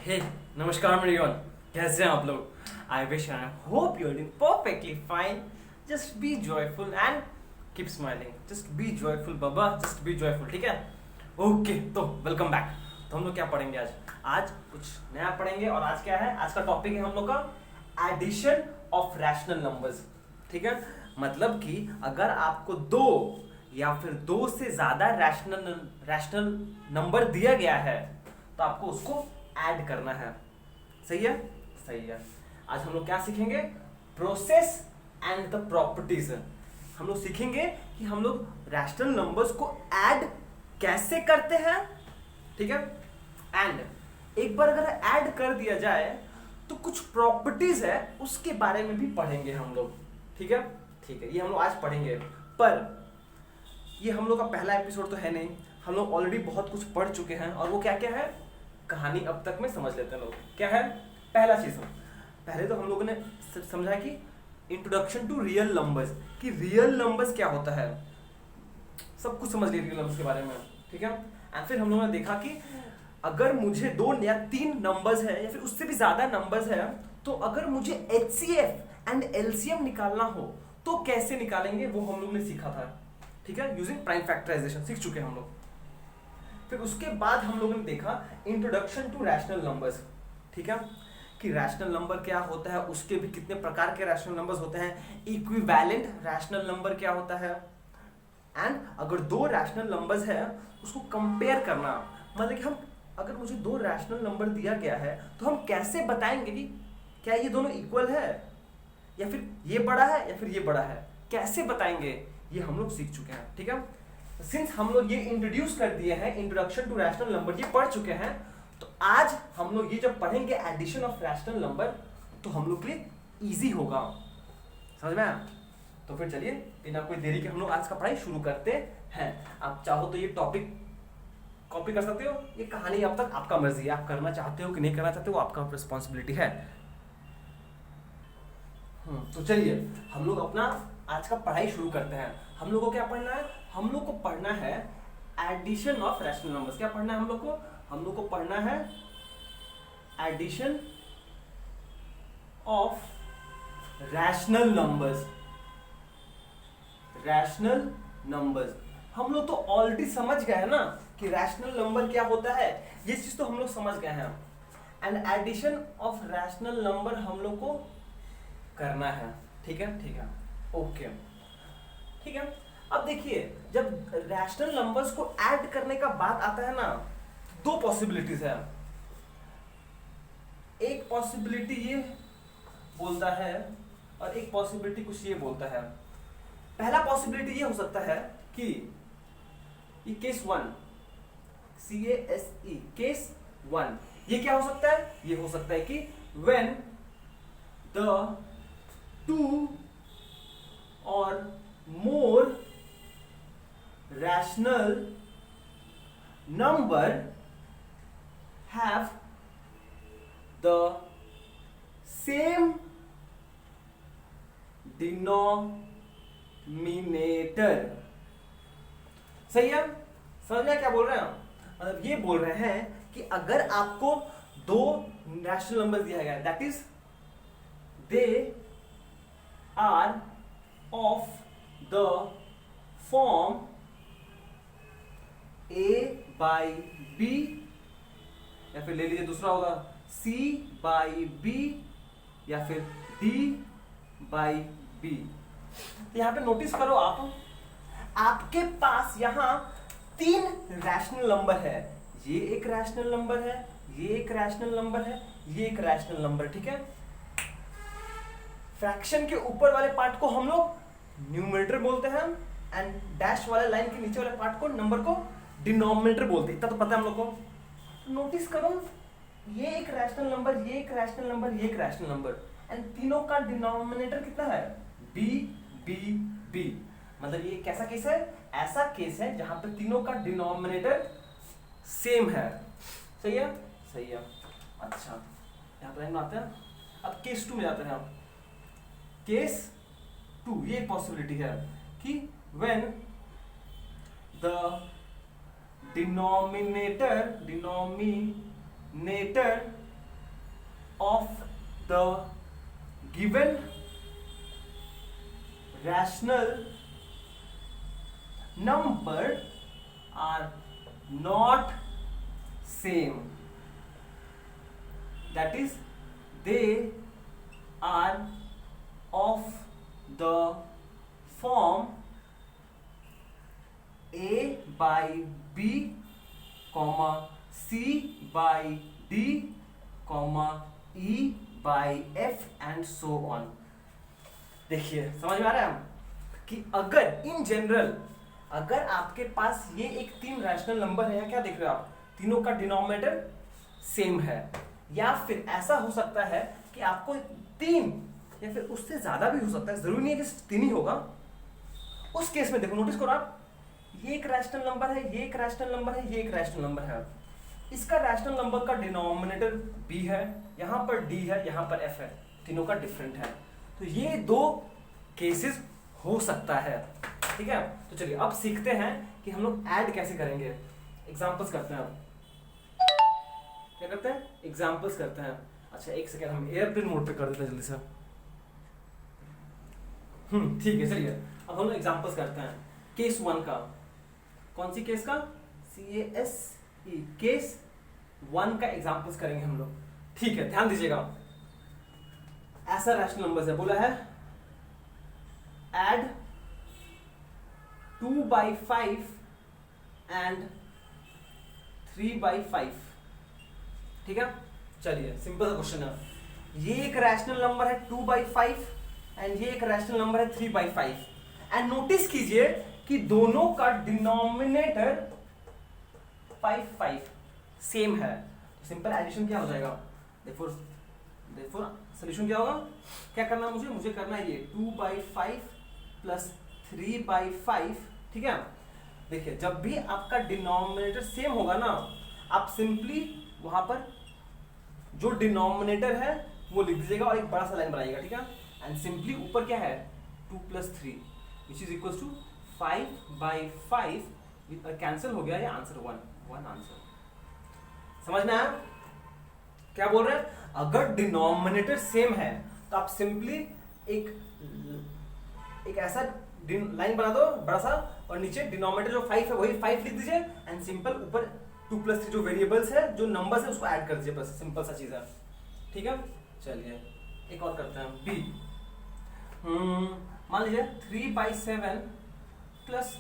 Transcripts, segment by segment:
हे नमस्कार मेरियन, कैसे हैं आप लोग? I wish I hope you are doing perfectly fine. Just be joyful and keep smiling. Just be joyful बाबा, just be joyful. ठीक है? ओके, तो वेलकम बैक. तो हम लोग क्या पढ़ेंगे आज? आज कुछ नया पढ़ेंगे. और आज क्या है? आज का टॉपिक है हम लोग का एडिशन ऑफ रैशनल नंबर्स. ठीक है? मतलब कि अगर आपको दो या फिर दो से ज्यादा रैशनल नंबर दिया गया है तो आपको उसको ऐड करना है. सही है? सही है. आज हम लोग क्या सीखेंगे? Process and the properties. हम लोग सीखेंगे कि हम लोग रैशनल नंबर्स को ऐड कैसे करते हैं. ठीक है? एंड एक बार अगर ऐड कर दिया जाए तो कुछ प्रॉपर्टीज है उसके बारे में भी पढ़ेंगे हम लोग. ठीक है? ठीक है, ये हम लोग आज पढ़ेंगे. पर ये हम लोग का पहला एपिसोड तो है नहीं. हम लोग ऑलरेडी बहुत कुछ पढ़ चुके हैं. और वो क्या क्या है कहानी अब तक में समझ लेते हैं लोग. क्या है? पहला चीज, पहले तो हम लोगों ने समझा कि इंट्रोडक्शन टू रियल नंबर्स, कि रियल नंबर्स क्या होता है. सब कुछ समझ लिए रियल नंबर्स के बारे में. ठीक है? एंड फिर हम लोगों ने देखा कि अगर मुझे दो या तीन नंबर्स है या फिर उससे भी ज्यादा नंबर्स है तो अगर मुझे एचसीएफ एंड एलसीएम निकालना हो तो कैसे निकालेंगे, वो हम लोग ने सीखा था. ठीक है? यूजिंग प्राइम फैक्टराइजेशन सीख चुके हैं हम लोग. फिर उसके बाद हम लोगों ने देखा इंट्रोडक्शन टू रैशनल नंबर्स. ठीक है? कि रैशनल नंबर क्या होता है, उसके भी कितने प्रकार के रैशनल नंबर्स होते हैं, इक्विवेलेंट रैशनल नंबर क्या होता है, एंड अगर दो रैशनल नंबर्स है उसको कंपेयर करना. मतलब कि हम अगर मुझे दो रैशनल नंबर दिया गया है तो हम कैसे बताएंगे कि क्या ये दोनों इक्वल है या फिर ये बड़ा है या फिर ये बड़ा है, कैसे बताएंगे, ये हम लोग सीख चुके हैं. ठीक है? सिंस हम लोग ये इंट्रोड्यूस कर दिए हैं, इंट्रोडक्शन टू रैशनल नंबर ये पढ़ चुके हैं, तो आज हम लोग ये जब पढ़ेंगे एडिशन ऑफ रैशनल नंबर तो हम लोग के लिए इजी होगा. समझ में आया? तो फिर चलिए बिना कोई देरी के हम लोग आज का पढ़ाई शुरू करते हैं. आप चाहो तो ये टॉपिक कॉपी कर सकते हो. ये कहानी अब तक आपका मर्जी है, आप करना चाहते हो कि नहीं करना चाहते हो, आपका रिस्पॉन्सिबिलिटी है. तो चलिए हम लोग अपना आज का पढ़ाई शुरू करते हैं. हम लोग को क्या पढ़ना है? हम लोग को पढ़ना है एडिशन ऑफ रैशनल नंबर्स. क्या पढ़ना है हम लोग को? हम लोग को पढ़ना है addition of rational numbers. Rational numbers हम लोग तो ऑलरेडी समझ गए हैं ना कि रैशनल नंबर क्या होता है. ये चीज तो हम लोग समझ गए हैं. And addition of rational number हम लोग को करना है. ठीक है? ठीक है, ओके. ठीक है? अब देखिए, जब रैशनल नंबर्स को ऐड करने का बात आता है ना, दो पॉसिबिलिटीज है. एक पॉसिबिलिटी ये बोलता है और एक पॉसिबिलिटी कुछ ये बोलता है. पहला पॉसिबिलिटी ये हो सकता है कि ये case one, CASE, case one, ये क्या हो सकता है? ये हो सकता है कि व्हेन द टू और more rational number have the same denominator. सही है? समझ में क्या बोल रहे हैं? मतलब ये बोल रहे हैं कि अगर आपको दो रैशनल नंबर दिया गया, that is they are of the form a by b, या फिर ले लीजिए दूसरा होगा c by b या फिर d by b. यहां पे नोटिस करो आप, आपके पास यहां तीन रैशनल नंबर है. ये एक रैशनल नंबर है, ये एक रैशनल नंबर है, ये एक रैशनल नंबर. ठीक है? फ्रैक्शन के ऊपर वाले पार्ट को हम लोग न्यूमरेटर बोलते हैं एंड डैश वाले लाइन के नीचे वाले पार्ट को नंबर को डिनोमिनेटर बोलते हैं. इतना तो पता है हम लोग को. नोटिस करो, ये एक रैशनल नंबर, ये एक रैशनल नंबर, ये एक रैशनल नंबर, एंड तीनों का डिनोमिनेटर कितना है? b b b. मतलब ये कैसा केस है? ऐसा केस है जहां पे तीनों का डिनोमिनेटर सेम है. सही है? सही है. अच्छा, यहां पर लाइन आते हैं. अब केस टू में जाते हैं हम. केस टू, ये पॉसिबिलिटी है कि when the denominator of the given rational number are not same. That is, they are of the form a by b, comma c by d, comma e by f and so on. देखिए समझ में आ रहा है कि अगर in general अगर आपके पास ये एक तीन रैशनल नंबर है, या क्या देख रहे हो आप, तीनों का डिनोमिनेटर सेम है, या फिर ऐसा हो सकता है कि आपको तीन या फिर उससे ज्यादा भी हो सकता है, जरूरी नहीं है कि तीन ही होगा। उस केस में देखो, नोटिस करो आप, ये एक रैशनल नंबर है, ये एक रैशनल नंबर है, ये एक रैशनल नंबर है। इसका रैशनल नंबर का डिनोमिनेटर b है, यहाँ पर d है, यहाँ पर f है, तीनों का डिफरेंट है। तो ये दो केसेस हो सकता है, ठीक है। तो चलिए अब सीखते हैं कि हम लोग ऐड कैसे करेंगे। एग्जांपल्स करते हैं, अब क्या करते हैं, एग्जांपल्स करते हैं। अच्छा एक सेकेंड, हम एयरप्लेन मोड पे कर देते हैं जल्दी से। ठीक है, चलिए अब हम लोग एग्जांपल्स करते हैं। केस 1 का, कौन सी केस का, CASE, केस 1 का एग्जांपल्स करेंगे हम लोग, ठीक है। ध्यान दीजिएगा, ऐसा रैशनल नंबर है, बोला है add 2/5 and 3/5, ठीक है। चलिए सिंपल सा क्वेश्चन है, ये एक रैशनल नंबर है 2/5 एंड ये एक रैशनल नंबर है 3/5, एंड नोटिस कीजिए कि दोनों का डिनोमिनेटर 5 सेम है। सिंपल एडिशन क्या हो जाएगा, देखो सोल्यूशन क्या होगा, क्या करना है मुझे करना है ये 2/5 प्लस 3/5, ठीक है। देखिए जब भी आपका डिनोमिनेटर सेम होगा ना, आप सिंपली वहां पर जो डिनोमिनेटर है वो लिख दीजिएगा और एक बड़ा सा लाइन बनाइएगा, ठीक है। एंड सिंपली ऊपर क्या है 2 + 3 which is equal to 5/5, cancel हो गया, ये आंसर 1 आंसर। समझ में आया क्या बोल रहे हैं? अगर डिनोमिनेटर सेम है तो आप सिंपली एक ऐसा लाइन बना दो बड़ा सा, और नीचे डिनोमिनेटर जो 5 है वही 5 लिख दीजिए, एंड सिंपल ऊपर 2 + 3 जो वेरिएबल्स है, जो नंबर्स है, उसको ऐड कर दीजिए, बस सिंपल सा चीज है, ठीक है। चलिए एक और करते हैं, बी। मान लीजिए 3/7 प्लस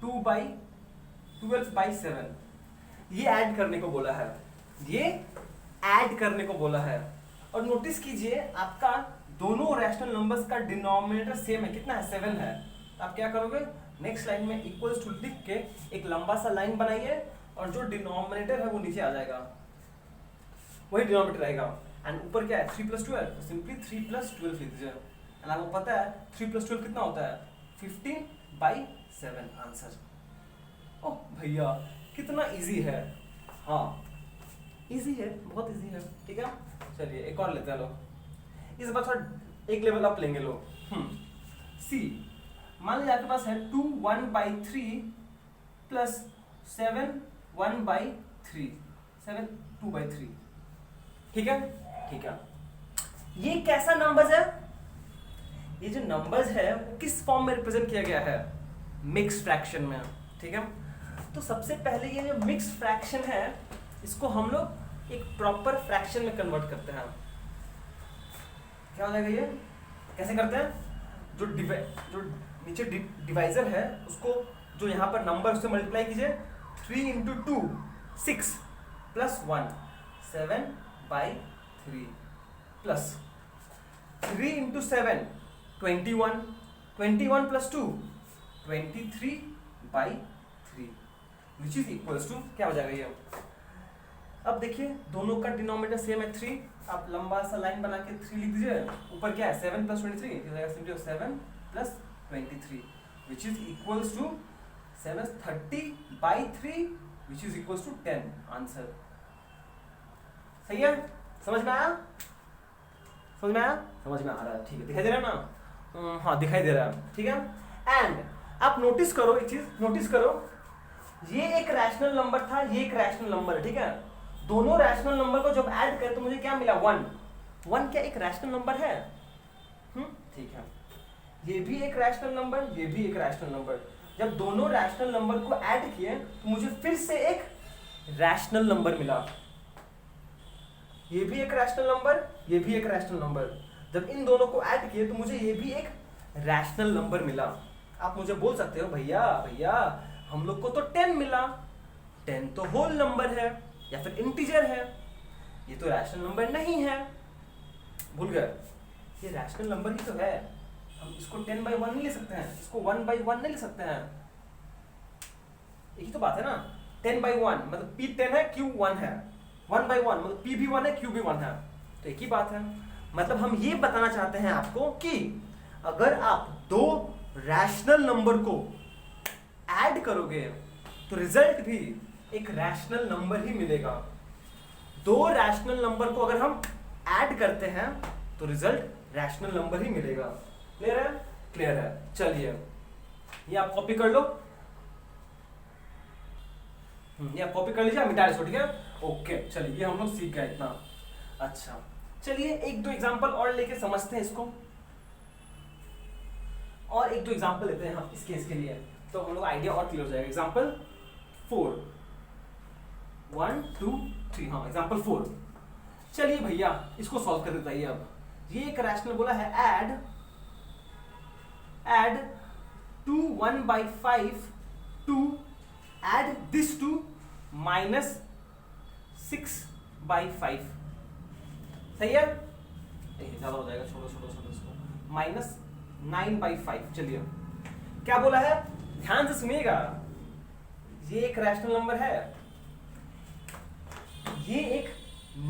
2/12/7, ये ऐड करने को बोला है, ये ऐड करने को बोला है। और नोटिस कीजिए आपका दोनों रैशनल नंबर्स का डिनोमिनेटर सेम है, कितना है 7 है। आप क्या करोगे, नेक्स्ट लाइन में इक्वल्स टू लिख के एक लंबा सा लाइन बनाइए, और जो डिनोमिनेटर है वो नीचे आ जाएगा, वही डिनोमिनेटर रहेगा। एंड ऊपर क्या है 3 + 12, तो सिंपली 3 + 12 लिख दीजिए। एंड आपको पता है 3 + 12 कितना होता है, 15/7 आंसर। ओह भैया कितना इजी है, हाँ इजी है, बहुत इजी है, ठीक है। चलिए एक और लेते हैं लोग, इस बार थोड़ा एक लेवल अप लेंगे लोग। सी, मान लीजिए आपके पास है 2 1/3 प्लस 7 1/3, 7 2/3, ठीक है, ठीक है। ये कैसा नंबर्स है, ये जो नंबर्स है वो किस फॉर्म में रिप्रेजेंट किया गया है, मिक्स फ्रैक्शन में, ठीक है। तो सबसे पहले ये जो मिक्स फ्रैक्शन है, इसको हम लोग एक प्रॉपर फ्रैक्शन में कन्वर्ट करते हैं। क्या हो जाएगा ये, कैसे करते हैं, जो नीचे डिवाइजर है उसको, जो यहाँ पर नंबर उससे मल्टीप्लाई कीजिए, 3 × 2 6 plus 1 7/3 plus 3 × 7 21 21 plus 2 23/3 which is equals to, क्या हो जाएगा ये। अब देखिए दोनों का डिनोमिनेटर सेम है 3, आप लंबा सा लाइन बना के 3 लिख दीजिए, ऊपर क्या है 7 + 23, हो जाएगा simply 7 + 23 which is equals to 730/3 which is equals to 10 answer. सही है, समझ में आया, समझ में आया, समझ में आ रहा है, ठीक है, दिखाई दे रहा है ना, हाँ दिखाई दे रहा है, ठीक है। एंड आप नोटिस करो एक चीज, नोटिस करो, ये एक रैशनल नंबर था, ये एक रैशनल नंबर है, ठीक है। दोनों रैशनल नंबर को जब ऐड करें तो मुझे क्या मिला, 1। 1 क्या एक रैशनल नंबर है? ठीक है, ये भी एक रैशनल नंबर, ये भी एक रैशनल नंबर। जब दोनों रैशनल नंबर को ऐड किए तो मुझे फिर से एक रैशनल नंबर मिला। ये भी एक रैशनल नंबर, ये भी एक रैशनल नंबर। जब इन दोनों को ऐड किए तो मुझे ये भी एक रैशनल नंबर मिला। आप मुझे बोल सकते हो भैया भैया हम लोग को तो 10 मिला, 10 तो होल नंबर है या फिर इंटीजर है, ये तो रैशनल नंबर नहीं है। भूल गए, ये रैशनल नंबर ही तो है। हम इसको 10/1 नहीं ले सकते हैं, इसको 1/1 नहीं ले सकते हैं। यही तो बात है ना, 10/1 मतलब P 10 है, Q 1 है। 1/1 मतलब P भी 1 है, Q भी 1 है। तो एक ही बात है। मतलब हम ये बताना चाहते हैं आपको कि अगर आप दो रैशनल नंबर को ऐड करोगे तो रिजल्ट भी एक रैशनल नंबर ही मिलेगा। दो रैशनल नंबर को अगर हम ऐड करते हैं तो रिजल्ट रैशनल नंबर ही मिलेगा। क्लियर है? क्लियर है। चलिए ये आप कॉपी कर लो, ये आप कॉपी कर लीजिए, मिटा लीजिए, ठीक है? ओके चलिए, ये हम लोग सीख गए इतना। अच्छा चलिए एक दो एग्जांपल और लेके समझते हैं इसको, और एक दो एग्जांपल लेते हैं हम इस केस के लिए, तो हम लोग आइडिया और क्लियर हो जाएगा। एग्जांपल 4, 1 2 3, हाँ एग्जांपल 4। चलिए भैया इसको सॉल्व कर देता है। अब ये एक रैशनल बोला है, add 2 1/5 to add this to -6/5। सही है? ज्यादा हो जाएगा, छोड़ो छोड़ो छोड़ो इसको। -9/5। चलिए क्या बोला है, ध्यान से सुनिएगा। ये एक रैशनल नंबर है, ये एक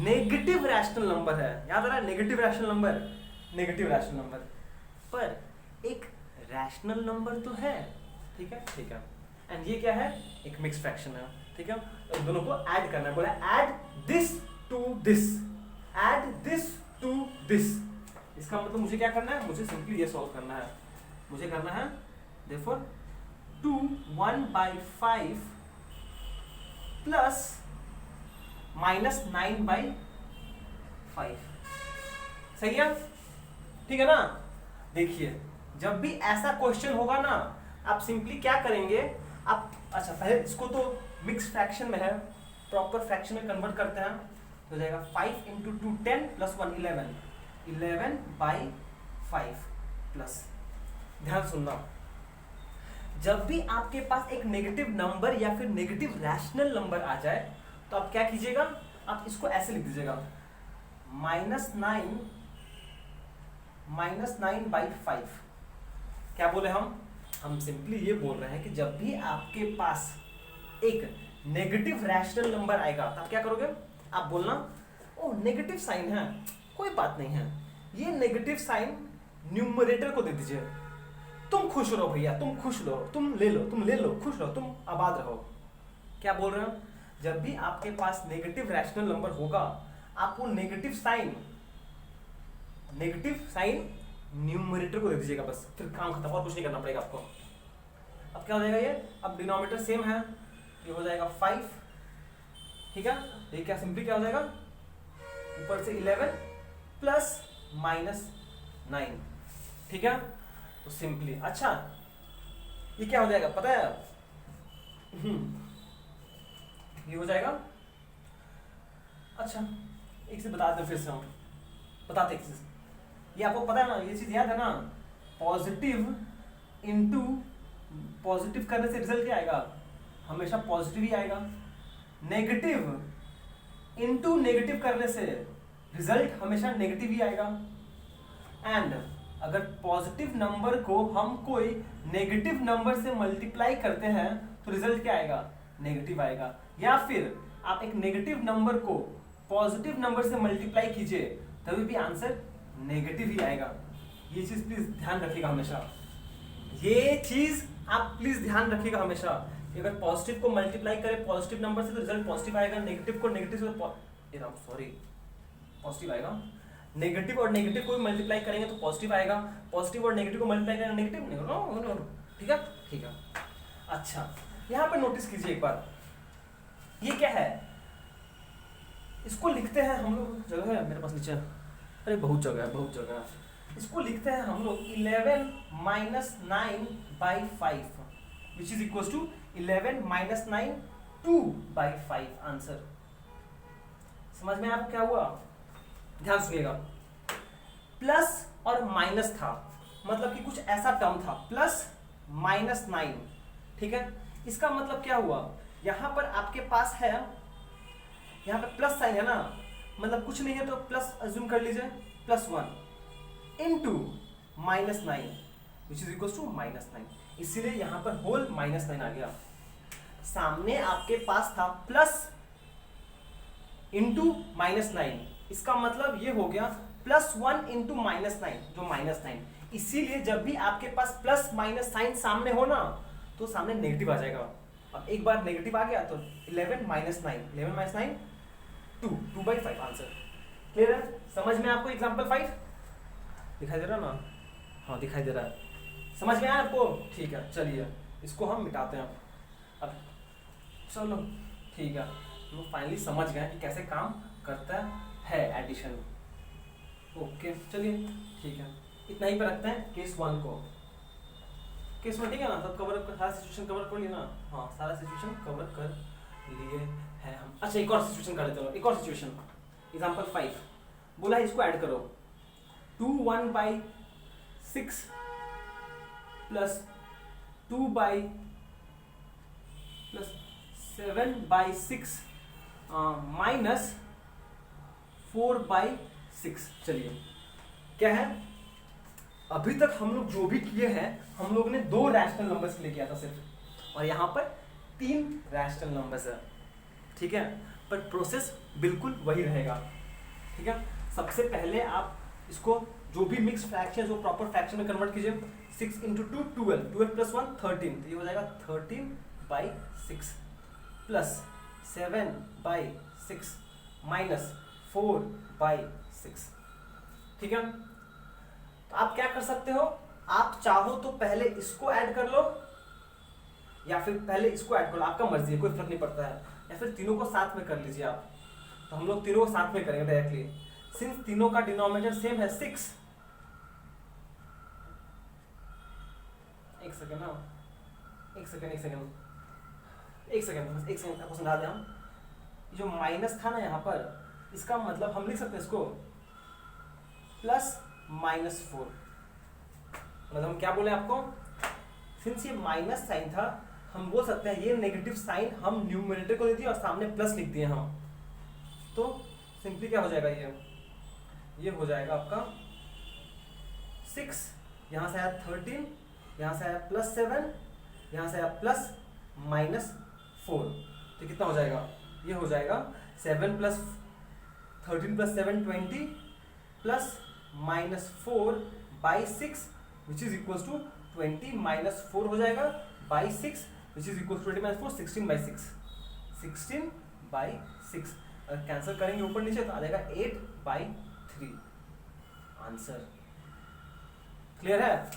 नेगेटिव रैशनल नंबर है। याद आ रहा है, negative rational number, negative rational number, पर एक रैशनल नंबर तो है। ठीक है, ठीक है। एंड ये क्या है, एक मिक्स फ्रैक्शन है। ठीक है, इन दोनों को ऐड करना है। बोला add this to this, add this to this. इसका मतलब मुझे क्या करना है, मुझे सिंपली ये सॉल्व करना है। मुझे करना है therefore 2 1/5 प्लस -9/5। सही है? ठीक है ना? देखिए जब भी ऐसा क्वेश्चन होगा ना, आप सिंपली क्या करेंगे, आप अच्छा पहले इसको तो मिक्स फ्रैक्शन में है, प्रॉपर फ्रैक्शन में कन्वर्ट करते हैं तो हो जाएगा 5 × 2 10 प्लस 1 11, 11/5 प्लस। ध्यान सुनना, जब भी आपके पास एक नेगेटिव नंबर या फिर नेगेटिव रैशनल नंबर आ जाए तो आप क्या कीजिएगा, आप इसको ऐसे लिख दीजिएगा -9/5। क्या बोले हम सिंपली ये बोल रहे हैं कि जब भी आपके पास एक नेगेटिव रैशनल नंबर आएगा तब क्या करोगे, आप बोलना ओ नेगेटिव साइन है, कोई बात नहीं है, ये नेगेटिव साइन न्यूमरेटर को दे दीजिए, तुम खुश रहो भैया, तुम खुश रहो, तुम ले लो, खुश रहो, तुम आबाद रहो। क्या बोल रहे हो, जब भी आपके पास नेगेटिव रैशनल नंबर होगा आप वो नेगेटिव साइन न्यूमरेटर को दे दीजिएगा, बस फिर काम खत्म, और कुछ नहीं करना पड़ेगा आपको। अब क्या हो जाएगा ये, अब डिनोमिनेटर सेम है, ये हो जाएगा 5। ठीक है, ये क्या सिंपली क्या हो जाएगा, ऊपर से 11 प्लस -9। ठीक है, तो सिंपली अच्छा ये क्या हो जाएगा पता है, ये हो जाएगा, अच्छा एक से बता दो, फिर से हम बताते एक चीज, ये आपको पता है ना, ये चीज याद है ना, पॉजिटिव इनटू पॉजिटिव करने से रिजल्ट क्या आएगा, हमेशा पॉजिटिव ही आएगा। नेगेटिव इनटू नेगेटिव करने से रिजल्ट हमेशा नेगेटिव ही आएगा। एंड अगर पॉजिटिव नंबर को हम कोई नेगेटिव नंबर से मल्टीप्लाई करते हैं तो रिजल्ट क्या आएगा, नेगेटिव आएगा। या फिर आप एक नेगेटिव नंबर को पॉजिटिव नंबर से मल्टीप्लाई कीजिए तभी भी आंसर नेगेटिव ही आएगा। ये चीज प्लीज ध्यान रखिएगा हमेशा, ये चीज आप प्लीज ध्यान रखिएगा हमेशा। अगर पॉजिटिव को मल्टीप्लाई करें पॉजिटिव नंबर से तो रिजल्ट पॉजिटिव आएगा, नेगेटिव को नेगेटिव से पॉजिटिव आएगा, नेगेटिव और नेगेटिव को मल्टीप्लाई करेंगे तो पॉजिटिव आएगा, पॉजिटिव और नेगेटिव को मल्टीप्लाई करेंगे नेगेटिव। ठीक है, ठीक है। अच्छा यहाँ पे नोटिस कीजिए एक बार, ये क्या है, इसको लिखते हैं हम लोग, जगह है मेरे पास नीचे, अरे बहुत जगह है, बहुत जगह है। इसको लिखते हैं हम लोग 11 minus 9 by 5 which is equal to 11 minus 9 2 by 5 answer. समझ में आपको क्या हुआ? ध्यान सुनिएगा, प्लस और माइनस था, मतलब कि कुछ ऐसा टर्म था प्लस माइनस 9, ठीक है। इसका मतलब क्या हुआ, यहां पर आपके पास है, यहां पर प्लस साइन है ना, मतलब कुछ नहीं है तो प्लस अज्यूम कर लीजिए, +1 into -9 which is equal to -9, इसीलिए यहां पर होल -9 आ गया। सामने आपके पास था प्लस इंटू -9, इसका मतलब ये हो गया +1 इंटू -9 जो -9, इसीलिए जब भी आपके पास प्लस माइनस साइन सामने हो ना तो सामने नेगेटिव आ जाएगा। अब एक बार नेगेटिव आ गया तो 11 माइनस 9 2/5 आंसर। क्लियर है? समझ में आपको एग्जांपल 5 दिखाई दे रहा ना? हाँ दिखाई दे रहा है, समझ में आया आपको? ठीक है, चलिए इसको हम मिटाते हैं अब। चलो ठीक है, हम फाइनली समझ गए कि कैसे काम करता है एडिशन। ओके चलिए ठीक है, इतना ही पे रखते हैं केस 1 को। केस 1 ठीक है ना, सब कवर, सारा सिचुएशन कवर कर लिया ना? हाँ सारा सिचुएशन कवर कर लिए हैं हम। अच्छा एक और सिचुएशन कर लेते हैं, एक और सिचुएशन, एग्जांपल 5 बोला है इसको ऐड करो, 2/1/6 प्लस 7/6 माइनस 4/6। चलिए क्या है, अभी तक हम लोग जो भी किए हैं हम लोग ने 2 रैशनल नंबर्स के लिए किया था सिर्फ, और यहाँ पर 3 रैशनल नंबर्स है, ठीक है। पर प्रोसेस बिल्कुल वही रहेगा, ठीक है। सबसे पहले आप इसको जो भी मिक्स फ्रैक्शन वो प्रॉपर फ्रैक्शन में कन्वर्ट कीजिए। 6 इंटू 2 12 प्लस 1 13, तो ये हो जाएगा 13/6 प्लस 7/6 माइनस 4/6, ठीक है। तो आप क्या कर सकते हो, आप चाहो तो पहले इसको ऐड कर लो या फिर पहले इसको ऐड कर लो, आपका मर्जी है, कोई फर्क नहीं पड़ता है, या फिर तीनों को साथ में कर लीजिए आप। तो हम लोग तीनों को साथ में करेंगे डायरेक्टली, सिंस तीनों का डिनोमिनेटर सेम है 6। एक सेकेंड ना, एक सेकेंड आपको समझा दें हम। जो माइनस था ना यहाँ पर, इसका मतलब हम लिख सकते हैं इसको +-4, मतलब हम क्या बोले आपको, सिंस ये माइनस साइन था हम बोल सकते हैं ये नेगेटिव साइन हम न्यूमरेटर को दे दिए और सामने प्लस लिख दिए हम, तो सिंपली क्या हो जाएगा, ये हो जाएगा आपका 6, यहाँ से आया 13, यहाँ से आया +7, यहाँ से आया +-4, तो कितना हो जाएगा, ये हो जाएगा 7 + 13 + 7 20 plus -4/6 which is equal to 20 - 4 हो जाएगा by 6 which is equal to 20 - 4 16/6 16/6। अगर कैंसिल करेंगे ऊपर नीचे तो आ जाएगा 8/3 आंसर। क्लियर है?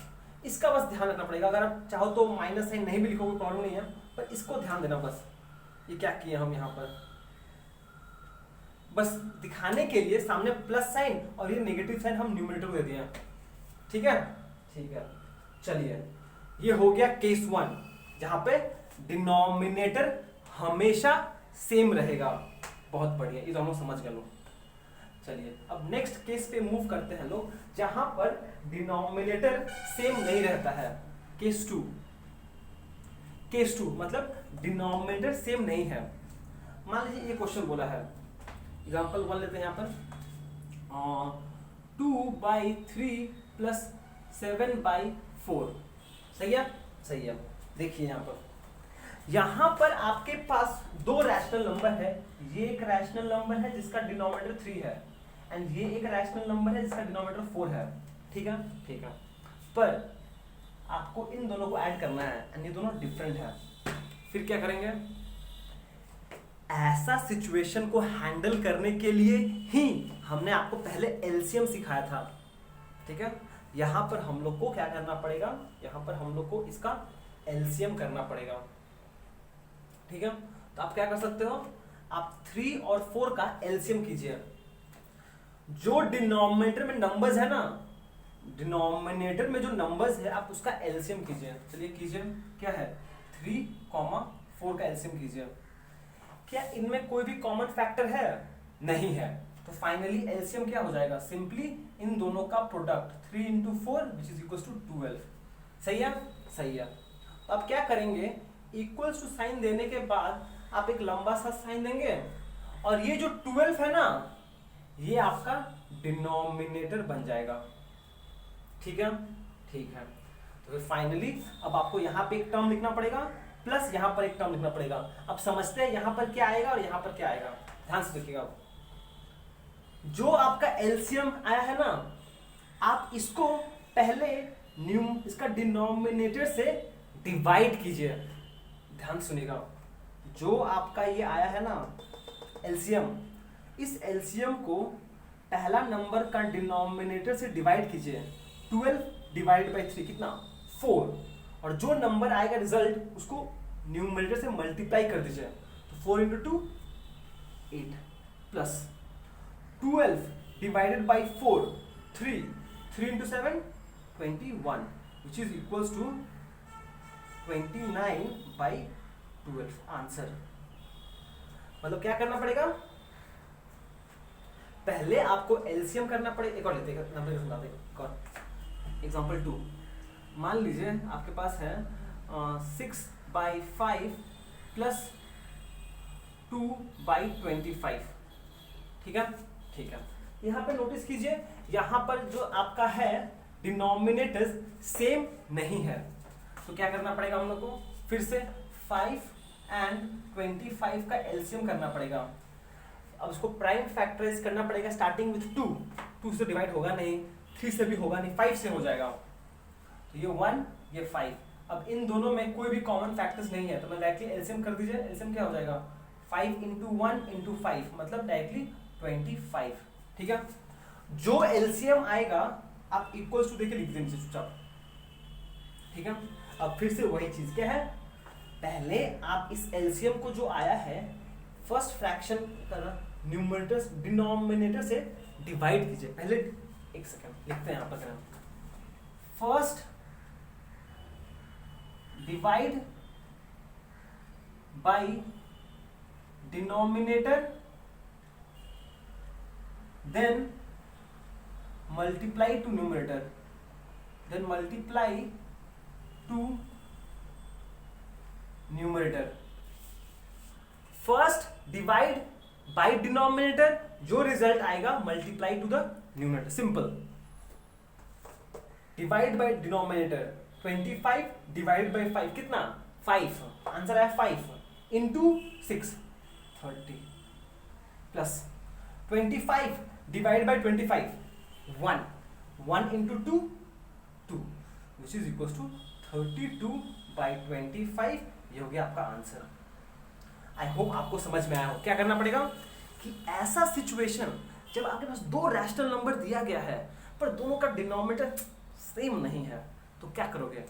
इसका बस ध्यान रखना पड़ेगा, अगर आप चाहो तो माइनस साइन नहीं भी लिखो कोई प्रॉब्लम नहीं है, पर इसको ध्यान देना बस। ये क्या किए हम यहाँ पर, बस दिखाने के लिए सामने प्लस साइन और ये नेगेटिव साइन हम न्यूमरेटर को दे दिए, ठीक है। ठीक है चलिए, ये हो गया केस 1 जहां पे डिनोमिनेटर हमेशा सेम रहेगा। बहुत बढ़िया, ये तो हम लोग समझ गए लोग। चलिए अब नेक्स्ट केस पे मूव करते हैं लोग, जहां पर डिनोमिनेटर सेम नहीं रहता है। केस 2, केस 2 मतलब डिनोमिनेटर सेम नहीं है। मान लीजिए ये क्वेश्चन बोला है, एग्जाम्पल 1 लेते हैं यहाँ पर, 2/3 प्लस 7/4, सही है? सही है। देखिए यहाँ पर आपके पास 2 रैशनल नंबर है, ये एक रैशनल नंबर है जिसका डिनोमिनेटर 3 है एंड ये एक रैशनल नंबर है जिसका डिनोमिनेटर 4 है, ठीक है। ठीक है, पर आपको इन दोनों को ऐड करना है एंड ये दोनों डिफरेंट है। फिर क्या करेंगे, ऐसा सिचुएशन को हैंडल करने के लिए ही हमने आपको पहले एलसीएम सिखाया था, ठीक है। यहां पर हम लोग को क्या करना पड़ेगा, यहां पर हम लोग को इसका एलसीएम करना पड़ेगा, ठीक है। तो आप क्या कर सकते हो, आप 3 और 4 का एलसीएम कीजिए। जो डिनोमिनेटर में नंबर्स है ना, डिनोमिनेटर में जो नंबर्स है आप उसका एलसीएम कीजिए। चलिए कीजिए, क्या है 3, 4 का एलसीएम कीजिए। क्या इनमें कोई भी कॉमन फैक्टर है? नहीं है। तो फाइनली एलसीएम क्या हो जाएगा? सिंपली इन दोनों का product 3 into 4 which is equal to 12। सही है? सही है। तो अब क्या करेंगे, इक्वल्स टू साइन देने के बाद आप एक लंबा सा साइन देंगे और ये जो 12 है ना, ये आपका डिनोमिनेटर बन जाएगा। ठीक है? ठीक है। तो फिर फाइनली अब आपको यहाँ पे एक टर्म लिखना पड़ेगा प्लस यहाँ पर एक टर्म लिखना पड़ेगा। अब समझते हैं यहाँ पर क्या आएगा और यहाँ पर क्या आएगा। ध्यान से देखिएगा, जो आपका एलसीएम आया है ना, आप इसको पहले इसका डिनोमिनेटर से डिवाइड कीजिए। ध्यान सुनिएगा, जो आपका ये आया है ना एलसीएम, इस एलसीएम को पहला नंबर का डिनोमिनेटर से डिवाइड कीजिए। 12 डिवाइड बाई 3 कितना? 4। और जो नंबर आएगा रिजल्ट उसको न्यूमरेटर से मल्टीप्लाई कर दीजिए। तो 4 into 2 8 plus 12 divided by 4 3 into 7 21 which is equals to 29 by 12 answer. मतलब क्या करना पड़ेगा, पहले आपको एलसीएम करना पड़ेगा। एक और लेते हैं नंबर समझाते हैं, एक और एग्जांपल 2। मान लीजिए आपके पास है 6 बाई 5 प्लस 2 बाई 25। ठीक है? ठीक है। यहाँ पे नोटिस कीजिए, यहाँ पर जो आपका है डिनोमिनेटर्स सेम नहीं है। तो क्या करना पड़ेगा हम लोग को, फिर से 5 एंड 25 का एलसीएम करना पड़ेगा। अब उसको प्राइम फैक्टराइज करना पड़ेगा स्टार्टिंग विथ 2 से डिवाइड होगा नहीं, 3 से भी होगा नहीं, 5 से हो जाएगा। तो ये 1 ये 5। अब इन दोनों में कोई भी कॉमन फैक्टर्स नहीं है, तो मैं डायरेक्टली एलसीएम कर दीजिए। एलसीएम क्या हो जाएगा? 5 इंटू 1 इंटू 5 मतलब डायरेक्टली 25। ठीक है? जो एलसीएम आएगा आप इक्वल्स टू देके लिख दीजिए चुपचाप। ठीक है? अब फिर से वही चीज क्या है, पहले आप इस एलसीएम को जो आया है फर्स्ट फ्रैक्शन करना, न्यूमरेटर डिनोमिनेटर से डिवाइड कीजिए। पहले एक सेकंड लिखते हैं यहाँ पर करना, first divide by denominator then multiply to numerator, then multiply to numerator. First divide by denominator, जो रिजल्ट आएगा multiply to the numerator. Simple. Divide by denominator 25 divide by 5 कितना? 5। आंसर आया 5 into 6 30 plus 25 divide by 25 1 into 2 2 which is equal to 32 by 25। ये हो गया आपका answer. I hope आपको समझ में आया हो। क्या करना पड़ेगा कि ऐसा सिचुएशन जब आपके पास दो रैशनल नंबर दिया गया है पर दोनों का डिनोमिनेटर सेम नहीं है, तो क्या करोगे?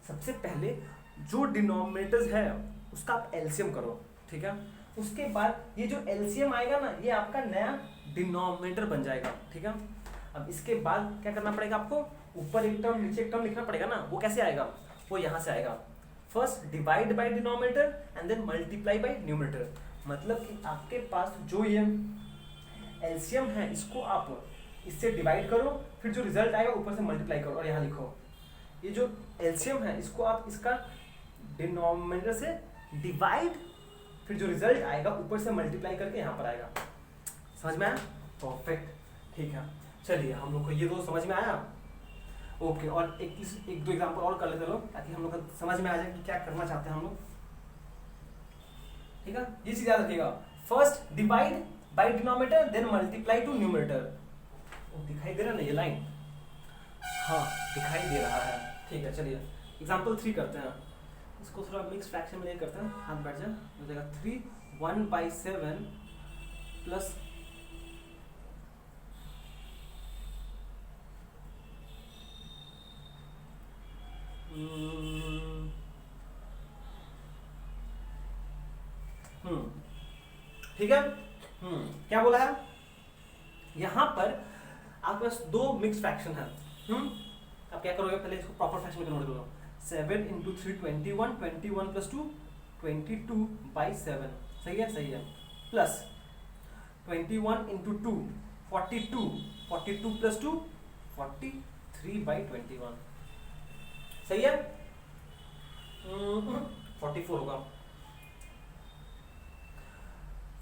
सबसे पहले जो डिनोमिनेटर्स है उसका आप एलसीएम करो। ठीक है? उसके बाद ये जो एलसीएम आएगा ना, ये आपका नया डिनोमिनेटर बन जाएगा। ठीक है? अब इसके बाद क्या करना पड़ेगा आपको? ऊपर एक टर्म नीचे एक टर्म लिखना पड़ेगा ना। वो कैसे आएगा? वो यहाँ से आएगा, first divide by denominator and then multiply by numerator. मतलब कि आपके पास जो ये एलसीएम है इसको आप इससे डिवाइड करो, फिर जो रिजल्ट आएगा ऊपर से मल्टीप्लाई करो और यहाँ लिखो। ये जो एलसीएम है इसको आप इसका डिनोमिनेटर से डिवाइड, फिर जो रिजल्ट आएगा ऊपर से मल्टीप्लाई करके यहाँ पर आएगा। समझ में आया? परफेक्ट। ठीक है, चलिए हम लोग को ये दो समझ में आया। ओके, और एक दो एग्जांपल और कर लेते लोग ताकि हम लोग को समझ में आ जाए कि क्या करना चाहते हैं हम लोग। ठीक है, ये चीज याद रखिएगा, first divide by denominator then multiply to numerator. दिखाई दे रहा है ना ये लाइन? हाँ दिखाई दे रहा है। ठीक है, चलिए एग्जांपल 3 करते हैं। इसको थोड़ा मिक्स फ्रैक्शन में ले करते हैं, हाथ बैठ जाए, हो जाएगा 3 1/7 प्लस ठीक है। क्या बोला है, यहां पर आपके पास दो मिक्स फ्रैक्शन है। अब क्या करोगे, पहले इसको प्रॉपर फ्रैक्शन में कन्वर्ट करो। 7 इंटू 3 21, 21 प्लस 2 22/7, सही है, सही है। प्लस 21 इंटू 2 42, 42 प्लस 2 43/21, सही है। 44 होगा,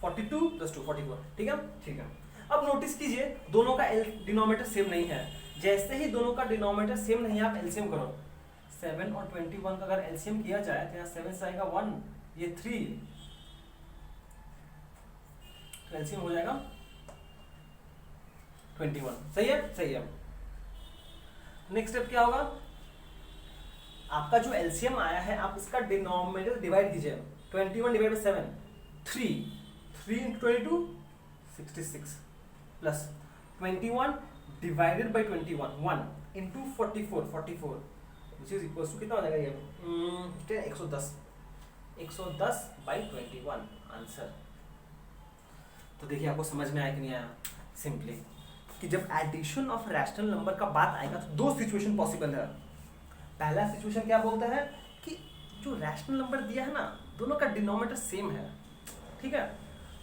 42 प्लस 2 44, ठीक है, ठीक है। अब नोटिस कीजिए दोनों का डिनोमिनेटर सेम नहीं है। जैसे ही दोनों का डिनोमिनेटर सेम नहीं है, आप एलसीएम करो। 7 और 21 का अगर एलसीएम किया जाए तो यहाँ 7 से आएगा 1, ये 3, तो एलसीएम हो जाएगा 21, सही है, सही है। नेक्स्ट स्टेप क्या होगा, आपका जो एलसीएम आया है आप इसका डिनोमिनेटर डिवाइड कीजिए। 21 divide by 7, 3 into 22 66, plus 21 divided by 21 1 into 44 which is equal to कितना हो जाएगा ये 110/21 आंसर। तो देखिए आपको समझ में आया कि नहीं आया। सिंपली कि जब एडिशन ऑफ रैशनल नंबर का बात आएगा तो दो सिचुएशन पॉसिबल है। पहला सिचुएशन क्या बोलता है कि जो रैशनल नंबर दिया है ना, दोनों का डिनोमिनेटर सेम है, ठीक है,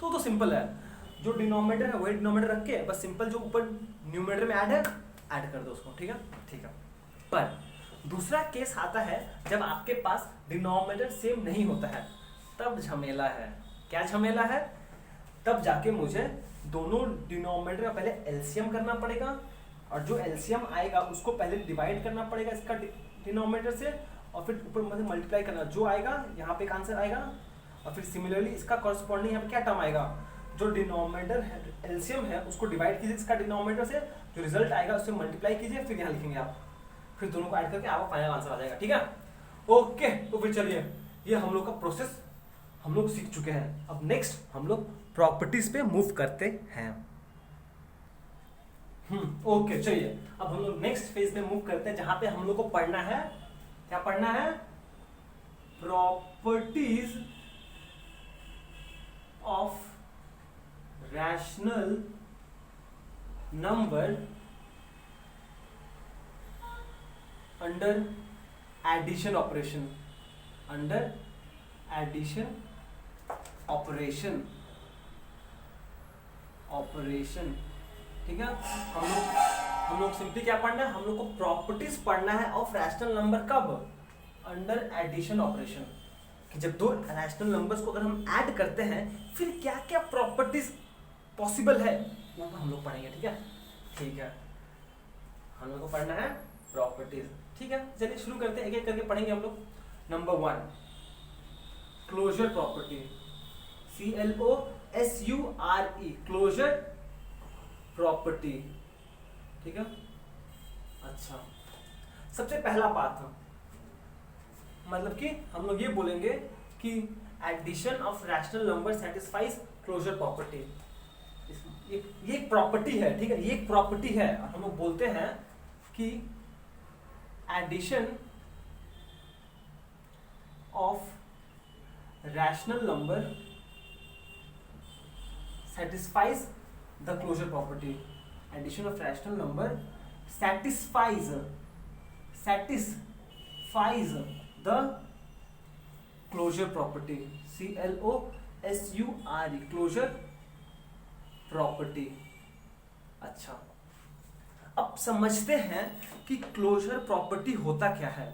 तो सिंपल है, जो डिनोमिनेटर है वही डिनोमिनेटर रख के बस सिंपल जो ऊपर न्यूमरेटर में ऐड है ऐड कर दो उसको, ठीक है, ठीक है। पर दूसरा केस आता है जब आपके पास डिनोमिनेटर सेम नहीं होता है, तब झमेला है। क्या झमेला है, तब जाके मुझे दोनों डिनोमिनेटर का पहले एलसीएम करना पड़ेगा और जो एलसीएम आएगा उसको पहले डिवाइड करना पड़ेगा इसका डिनोमिनेटर से, और फिर ऊपर मतलब मल्टीप्लाई करना, जो आएगा यहाँ पे एक आंसर आएगा, और फिर सिमिलरली इसका कॉरस्पॉन्डिंग यहाँ पे क्या टर्म आएगा, जो डिनोमिनेटर एलसीएम है उसको डिवाइड कीजिए इसका डिनोमिनेटर से, जो रिजल्ट आएगा उससे मल्टीप्लाई कीजिए, फिर यहाँ लिखेंगे आप, फिर दोनों को ऐड करके आपका फाइनल आंसर आ जाएगा, ठीक है। ओके, तो फिर चलिए ये हम लोग का प्रोसेस हम लोग सीख चुके हैं। अब नेक्स्ट हम लोग प्रॉपर्टीज पे मूव करते हैं। ओके, चलिए अब हम लोग नेक्स्ट फेज में मूव करते हैं जहां पे हम लोग को पढ़ना है, क्या पढ़ना है, properties of rational number under addition operation, under addition operation, ठीक है। हम लोग सिंपली क्या पढ़ना है, हम लोग को प्रॉपर्टीज पढ़ना है ऑफ रैशनल नंबर, कब, अंडर एडिशन ऑपरेशन, कि जब दो रैशनल नंबर्स को अगर हम ऐड करते हैं फिर क्या क्या प्रॉपर्टीज पॉसिबल है वो हम लोग पढ़ेंगे, ठीक है, ठीक है। हम लोग को पढ़ना है प्रॉपर्टीज, ठीक है। चलिए शुरू करते हैं, एक एक करके पढ़ेंगे हम लोग। Number 1 closure property, CLOSURE, closure property, ठीक है। अच्छा, सबसे पहला बात मतलब कि हम लोग ये बोलेंगे कि addition of rational number satisfies closure property. ये एक प्रॉपर्टी है, ठीक है, ये एक प्रॉपर्टी है, और हम लोग बोलते हैं कि addition of rational number satisfies the closure property. Addition of rational number satisfies the closure property. CLOSURE, closure property. अच्छा, अब समझते हैं कि क्लोजर प्रॉपर्टी होता क्या है।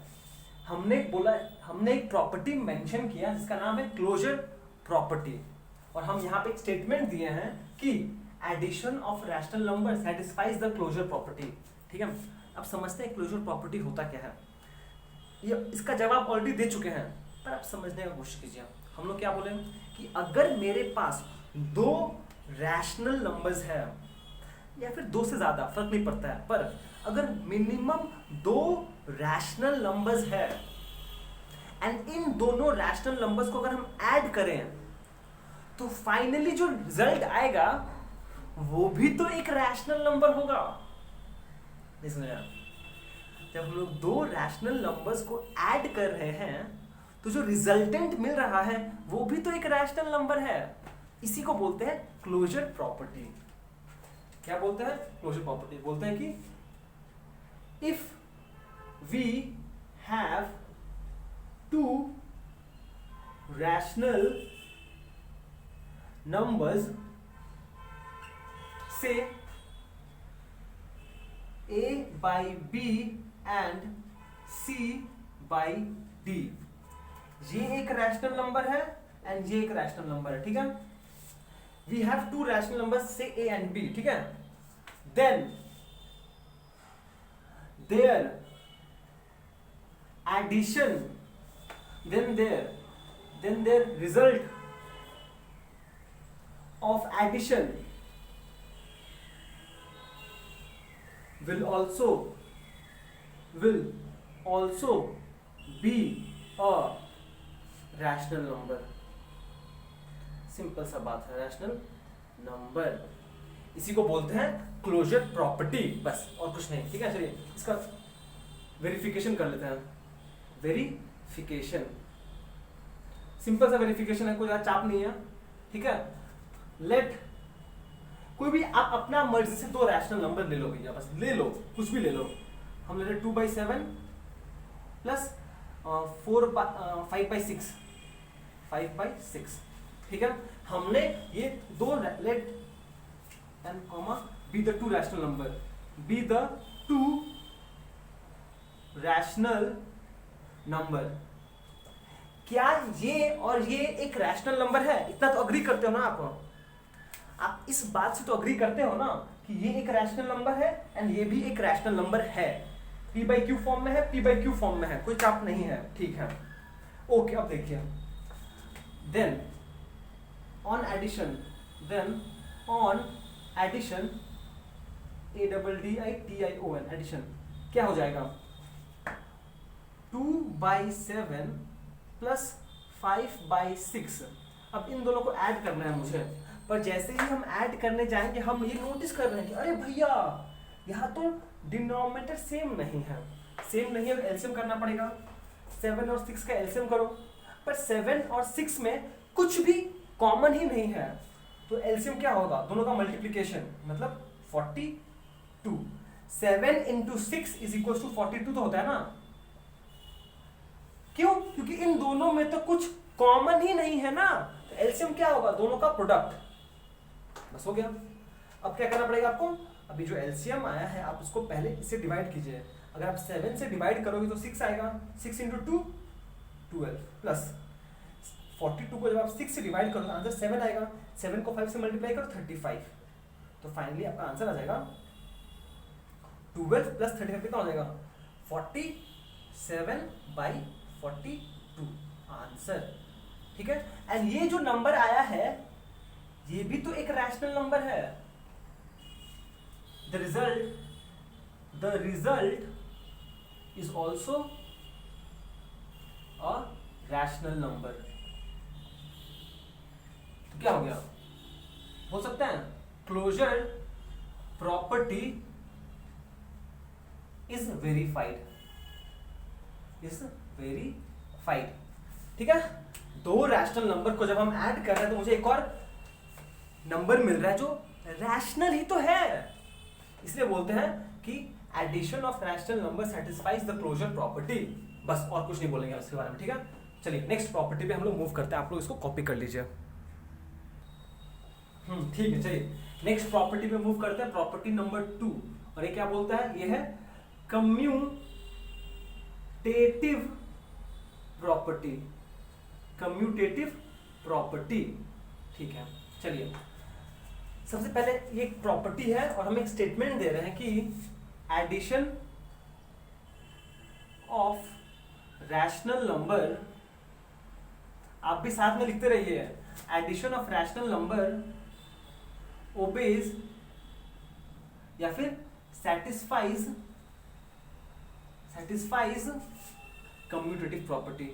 हमने एक प्रॉपर्टी मेंशन किया जिसका नाम है क्लोजर प्रॉपर्टी, और हम यहाँ पे एक स्टेटमेंट दिए हैं कि addition of rational number satisfies the closure property, ठीक है। अब समझते हैं क्लोजर प्रॉपर्टी होता क्या है। ये इसका जवाब ऑलरेडी दे चुके हैं, पर आप समझने का कोशिश कीजिए। हम लोग क्या बोले कि अगर मेरे पास दो रैशनल नंबर्स है या फिर दो से ज्यादा, फर्क नहीं पड़ता है, पर अगर मिनिमम दो रैशनल नंबर्स है एंड इन दोनों रैशनल नंबर्स को अगर हम ऐड करें तो फाइनली जो रिजल्ट आएगा वो भी तो एक रैशनल नंबर होगा। नहीं समझ आया? जब हम लोग दो रैशनल नंबर्स को ऐड कर रहे हैं तो जो रिजल्टेंट मिल रहा है वो भी तो एक रैशनल नंबर है। इसी को बोलते हैं क्लोजर प्रॉपर्टी। क्या बोलते हैं? Closure property. बोलते हैं कि if we have two rational numbers, say a by b and c by d, ये एक रैशनल नंबर है एंड ये एक रैशनल नंबर है, ठीक है। We have two rational numbers say a and b, ठीक है। Then their addition, then their result of addition will also be a rational number। Simple सा बात है, रैशनल नंबर, इसी को बोलते हैं क्लोजर प्रॉपर्टी, बस और कुछ नहीं, ठीक है। चलिए इसका वेरिफिकेशन कर लेते हैं। वेरिफिकेशन सिंपल सा वेरिफिकेशन है, कोई ज़्यादा चाप नहीं है, ठीक है। लेट कोई भी आप अपना मर्जी से दो रैशनल नंबर ले लो भैया, बस ले लो, कुछ भी ले लो। हम ले रहे 2/7 प्लस 5/6, 5/6, ठीक है। हमने ये दो, let n comma b the two rational number, be the two rational number. क्या ये और ये एक रैशनल नंबर है? इतना तो अग्री करते हो ना आप इस बात से तो अग्री करते हो ना कि ये एक रैशनल नंबर है एंड ये भी एक रैशनल नंबर है, p/q फॉर्म में है, p/q फॉर्म में है, कोई चाप नहीं है, ठीक है। ओके, अब देखिए, then on addition ADDITION addition क्या हो जाएगा? 2/7 प्लस 5/6। अब इन दोनों को ऐड करना है मुझे, पर जैसे ही हम ऐड करने जाएंगे हम ये नोटिस कर रहे हैं कि अरे भैया यहाँ तो डिनोमिनेटर सेम नहीं है, एलसीएम करना पड़ेगा। 7 और 6 का एलसीएम करो, पर 7 और 6 में कुछ भी कॉमन ही नहीं है, तो एलसीएम क्या होगा? दोनों का मल्टीप्लिकेशन, मतलब 42। 7 × 6 = 42 तो होता है ना। क्यों? क्योंकि इन दोनों में तो कुछ कॉमन ही नहीं है ना, तो एलसीएम क्या होगा? दोनों का प्रोडक्ट, बस हो गया। अब क्या करना पड़ेगा आपको? अभी जो एलसीएम आया है आप उसको पहले इससे डिवाइड कीजिए। अगर आप 7 से डिवाइड करोगे तो 6 आएगा, 6 × 2 12 प्लस 42 को जब आप 6 से डिवाइड करो तो आंसर 7 आएगा। 7 को 5 से मल्टीप्लाई करो 35, तो फाइनली आपका आंसर आ जाएगा 12 प्लस 35 कितना हो जाएगा? 47/42 आंसर, ठीक है। एंड ये जो नंबर आया है ये भी तो एक रैशनल नंबर है। The result is also a rational number. तो क्या हो गया? बोल सकते हैं क्लोजर प्रॉपर्टी इज वेरीफाइड, ठीक है। दो रैशनल नंबर को जब हम ऐड कर रहे हैं तो मुझे एक और नंबर मिल रहा है जो रैशनल ही तो है, इसलिए बोलते हैं कि addition of rational number satisfies the closure property. बस और कुछ नहीं बोलेंगे इसके बारे में, ठीक है। चलिए नेक्स्ट प्रॉपर्टी पे हम लोग मूव करते हैं, आप लोग इसको कॉपी कर लीजिए। ठीक है, चलिए नेक्स्ट प्रॉपर्टी पे मूव करते हैं, प्रॉपर्टी नंबर 2। और ये क्या बोलता है? ये है कम्यूटेटिव प्रॉपर्टी, ठीक है। चलिए सबसे पहले ये एक प्रॉपर्टी है और हम एक स्टेटमेंट दे रहे हैं कि एडिशन ऑफ रैशनल नंबर, आप भी साथ में लिखते रहिए, addition of rational number obeys या फिर satisfies कम्यूटेटिव प्रॉपर्टी,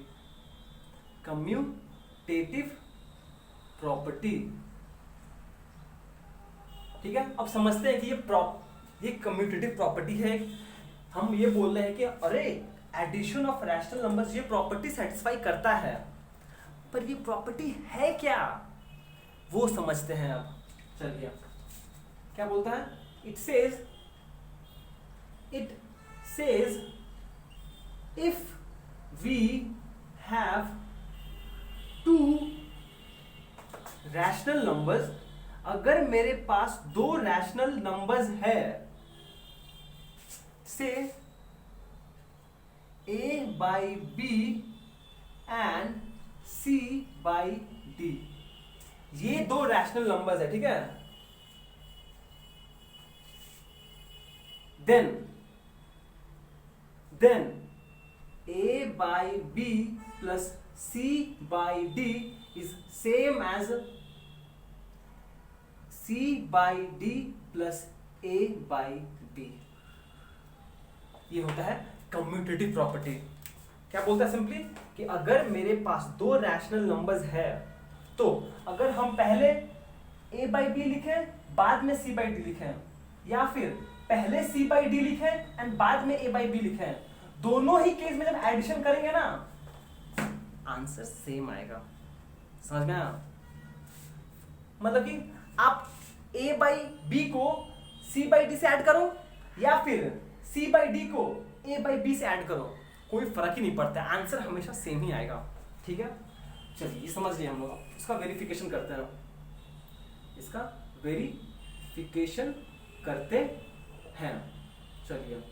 ठीक है। अब समझते हैं कि ये कम्यूटेटिव प्रॉपर्टी है। हम ये बोल रहे हैं कि अरे एडिशन ऑफ रैशनल नंबर्स ये प्रॉपर्टी सेटिस्फाई करता है, पर ये प्रॉपर्टी है क्या वो समझते हैं अब। चलिए क्या बोलता है, it says if we have two rational numbers, अगर मेरे पास दो रैशनल नंबर्स है, से a by b and c by d, ये दो रैशनल नंबर्स है, ठीक है। Then a by b plus c by d is same as c by d plus a by b। ये होता है कम्यूटेटिव प्रॉपर्टी। क्या बोलता है सिंपली कि अगर मेरे पास दो रैशनल नंबर्स है, तो अगर हम पहले a by b लिखें बाद में c by d लिखें, या फिर पहले c by d लिखें एंड बाद में a by b लिखें, दोनों ही केस में जब एडिशन करेंगे ना, आंसर सेम आएगा। समझ में आया? मतलब कि आप a by b को c by d से ऐड करो या फिर c by d को a by b से ऐड करो, कोई फर्क ही नहीं पड़ता, आंसर हमेशा सेम ही आएगा। ठीक है, चलिए ये समझ लिया हम लोग। इसका वेरिफिकेशन करते हैं, इसका वेरिफिकेशन करते हैं। चलिए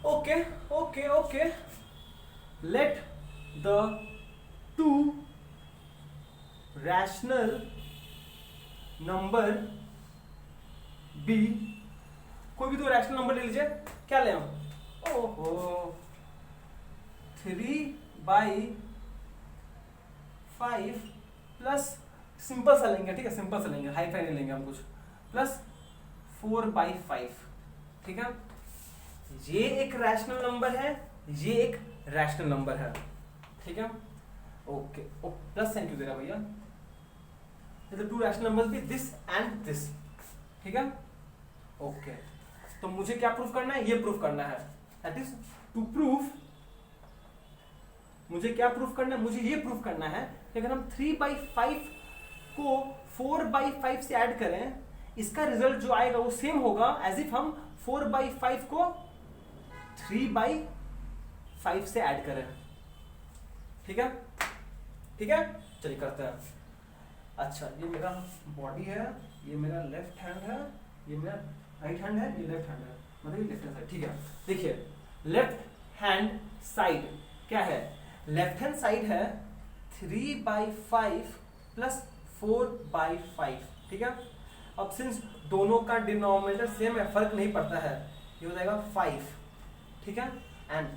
okay okay okay, let the two rational number be, कोई भी दो रैशनल नंबर ले लीजिए, क्या ले हम, ओहो 3/5 प्लस सिंपल सा लेंगे, ठीक है, सिंपल सा लेंगे, हाई फाई नहीं लेंगे हम कुछ, प्लस 4/5। ठीक है, ये एक रैशनल नंबर है, ये एक रैशनल नंबर है। ठीक है, ओके, ओ प्लस साइन क्यों दे रहा भैया, टू रैशनल नंबर्स भी दिस एंड दिस। ठीक है, ओके, तो मुझे क्या प्रूफ करना है, ये प्रूफ करना है, दैट इज टू प्रूफ, मुझे क्या प्रूफ करना है, मुझे ये प्रूफ करना है कि अगर हम 3/5 को 4/5 से ऐड करें, इसका रिजल्ट जो आएगा वो सेम होगा एज इफ हम 4/5 को 3/5 से ऐड करें। ठीक है, ठीक है, चलिए करते हैं। अच्छा, ये मेरा बॉडी है, ये मेरा लेफ्ट हैंड है, ये मेरा राइट हैंड है, ये लेफ्ट हैंड है, मतलब ये लेफ्ट हैंड साइड। ठीक है, देखिए लेफ्ट हैंड साइड क्या है, लेफ्ट हैंड साइड है 3/5 प्लस 4/5। ठीक है, अब सिंस दोनों का डिनोमिनेटर सेम है, फर्क नहीं पड़ता है, ये हो जाएगा 5। ठीक है, एंड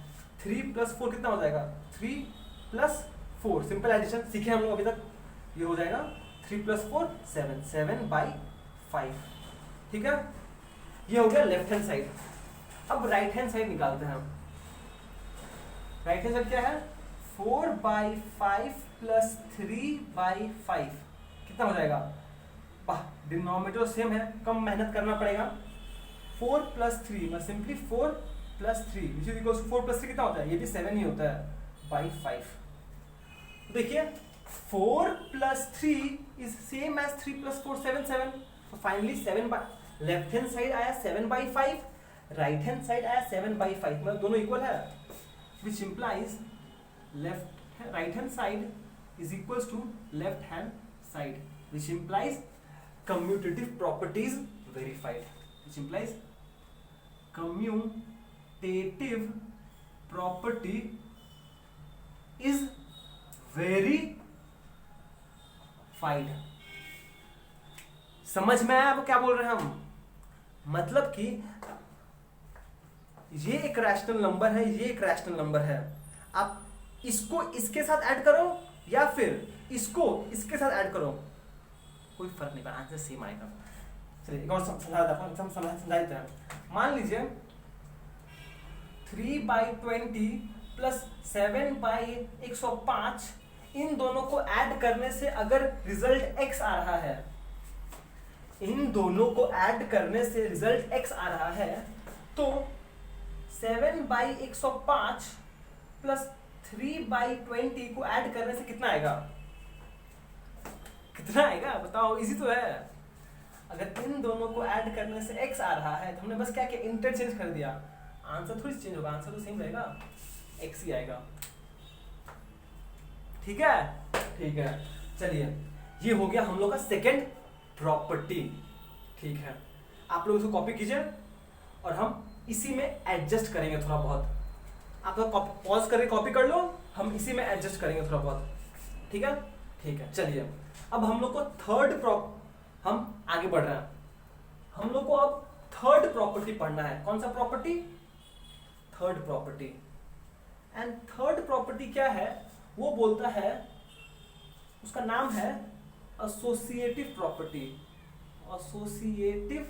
3 + 4 कितना हो जाएगा, 3 + 4, सिंपल एडिशन सीखे हम लोग अभी तक, ये हो जाएगा 3 + 4 7, 7/5। ठीक है, ये हो गया लेफ्ट हैंड साइड। अब राइट हैंड साइड निकालते हैं हम। राइट हैंड साइड क्या है, 4/5 प्लस 3/5 कितना हो जाएगा, डिनोमिनेटर सेम है, कम मेहनत करना पड़ेगा। 4 + 3 मतलब simply 4 + 3 which is equals to 4 + 3 कितना होता है, ये भी 7 ही होता है by 5। देखिए 4 + 3 is same as 3 + 4 7 7, so finally 7 by left hand side आया 7/5, राइट हैंड साइड आया 7/5, मतलब दोनों इक्वल है, which implies right hand side is equals to left hand side, which implies commutative property is verified, which implies commutative property is verified। समझ में आया अब क्या बोल रहे हैं हम, मतलब कि ये एक रैशनल नंबर है, ये एक रैशनल नंबर है, आप इसको इसके साथ ऐड करो या फिर इसको इसके साथ ऐड करो, कोई फर्क नहीं पड़ता, आंसर सेम आएगा। चलिए एक और समझा देते हैं। मान लीजिए 3/20 प्लस 7/105, इन दोनों को ऐड करने से अगर रिजल्ट x आ रहा है, इन दोनों को ऐड करने से रिजल्ट x आ रहा है, तो 7/105 प्लस 3/20 को ऐड करने से कितना आएगा, कितना आएगा बताओ, इजी तो है। अगर इन दोनों को ऐड करने से x आ रहा है तो हमने बस क्या किया, इंटरचेंज कर दिया, आंसर थोड़ी चेंज होगा, आंसर तो सेम रहेगा, x ही आएगा। ठीक है, ठीक है, चलिए ये हो गया हम लोग का सेकंड प्रॉपर्टी। ठीक है, आप लोग इसको कॉपी कीजिए और हम इसी में एडजस्ट करेंगे थोड़ा बहुत। आप लोग पॉज करके कॉपी कर लो, हम इसी में एडजस्ट करेंगे थोड़ा बहुत। ठीक है, ठीक है, चलिए अब हम लोग को हम आगे बढ़ रहे हैं। हम लोग को अब थर्ड प्रॉपर्टी पढ़ना है। कौन सा property? Third property. And third property क्या है? वो बोलता है, उसका नाम है एसोसिएटिव प्रॉपर्टी। एसोसिएटिव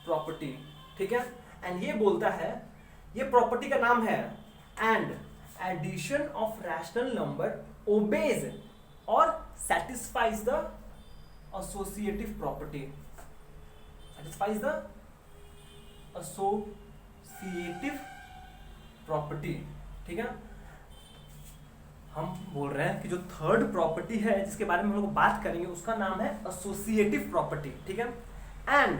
प्रॉपर्टी, ठीक है। एंड ये बोलता है, ये प्रॉपर्टी का नाम है and addition of rational number obeys और satisfies the associative property, satisfies the associative property। ठीक है, हम बोल रहे हैं कि जो थर्ड प्रॉपर्टी है जिसके बारे में हम लोग बात करेंगे उसका नाम है एसोसिएटिव प्रॉपर्टी। ठीक है, एंड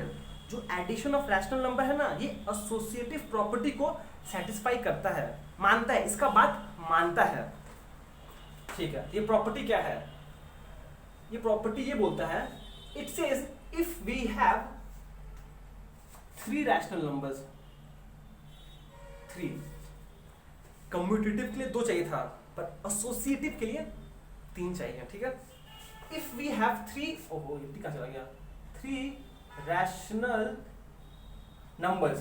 जो एडिशन ऑफ रैशनल नंबर है ना, ये एसोसिएटिव प्रॉपर्टी को सेटिस्फाई करता है, मानता है, इसका बात मानता है। ठीक है, ये प्रॉपर्टी क्या है? ये प्रॉपर्टी ये बोलता है, it says if we have three rational numbers, three, commutative के लिए दो चाहिए था पर एसोसिएटिव के लिए तीन चाहिए। ठीक है, इफ वी हैव थ्री, ओहो ये कहां चला गया, three rational numbers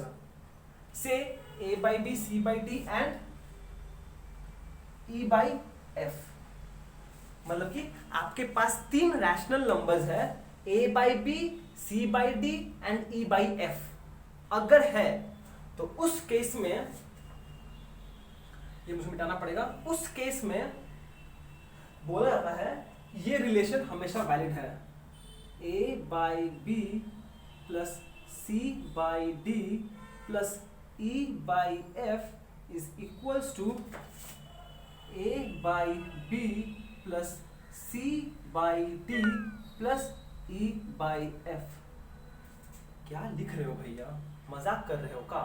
say a by b, c by d and e by f, मतलब कि आपके पास तीन रैशनल नंबर्स है, a by b, c by d and e by f। अगर है तो उस केस में, ये मुझे मिटाना पड़ेगा, उस केस में बोला जाता है ये रिलेशन हमेशा वैलिड है, a by b plus c by d plus e by f is equals to a by b plus c by d plus e by f। क्या लिख रहे हो भैया, मजाक कर रहे हो का?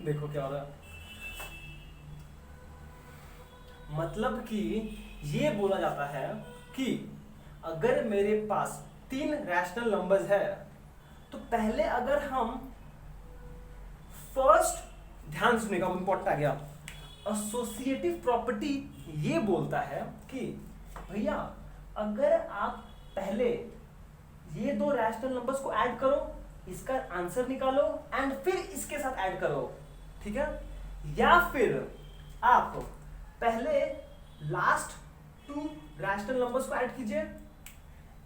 देखो क्या हो रहा है, मतलब कि ये बोला जाता है कि अगर मेरे पास तीन रैशनल नंबर्स है तो पहले अगर हम फर्स्ट, ध्यान सुनेगा, इंपॉर्टेंट आ गया, एसोसिएटिव प्रॉपर्टी ये बोलता है कि भैया अगर आप पहले ये दो रैशनल नंबर्स को ऐड करो, इसका आंसर निकालो एंड फिर इसके साथ ऐड करो। ठीक है, या फिर आप पहले लास्ट टू रैशनल नंबर्स को ऐड कीजिए,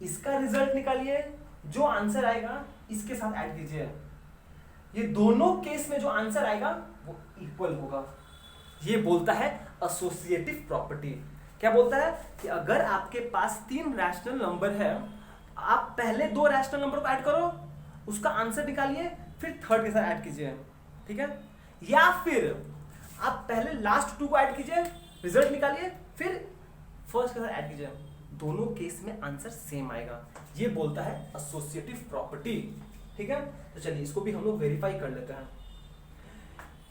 इसका रिजल्ट निकालिए, जो आंसर आएगा इसके साथ ऐड कीजिए, ये दोनों केस में जो आंसर आएगा वो इक्वल होगा। ये बोलता है एसोसिएटिव प्रॉपर्टी। क्या बोलता है कि अगर आपके पास तीन रैशनल नंबर है, आप पहले दो रैशनल नंबर को ऐड करो, उसका आंसर निकालिए, फिर थर्ड के साथ ऐड कीजिए। ठीक है, या फिर आप पहले लास्ट टू को ऐड कीजिए, रिजल्ट निकालिए, फिर फर्स्ट के साथ ऐड कीजिए, दोनों केस में आंसर सेम आएगा। ये बोलता है एसोसिएटिव प्रॉपर्टी। ठीक है, तो चलिए इसको भी हम लोग वेरीफाई कर लेते हैं।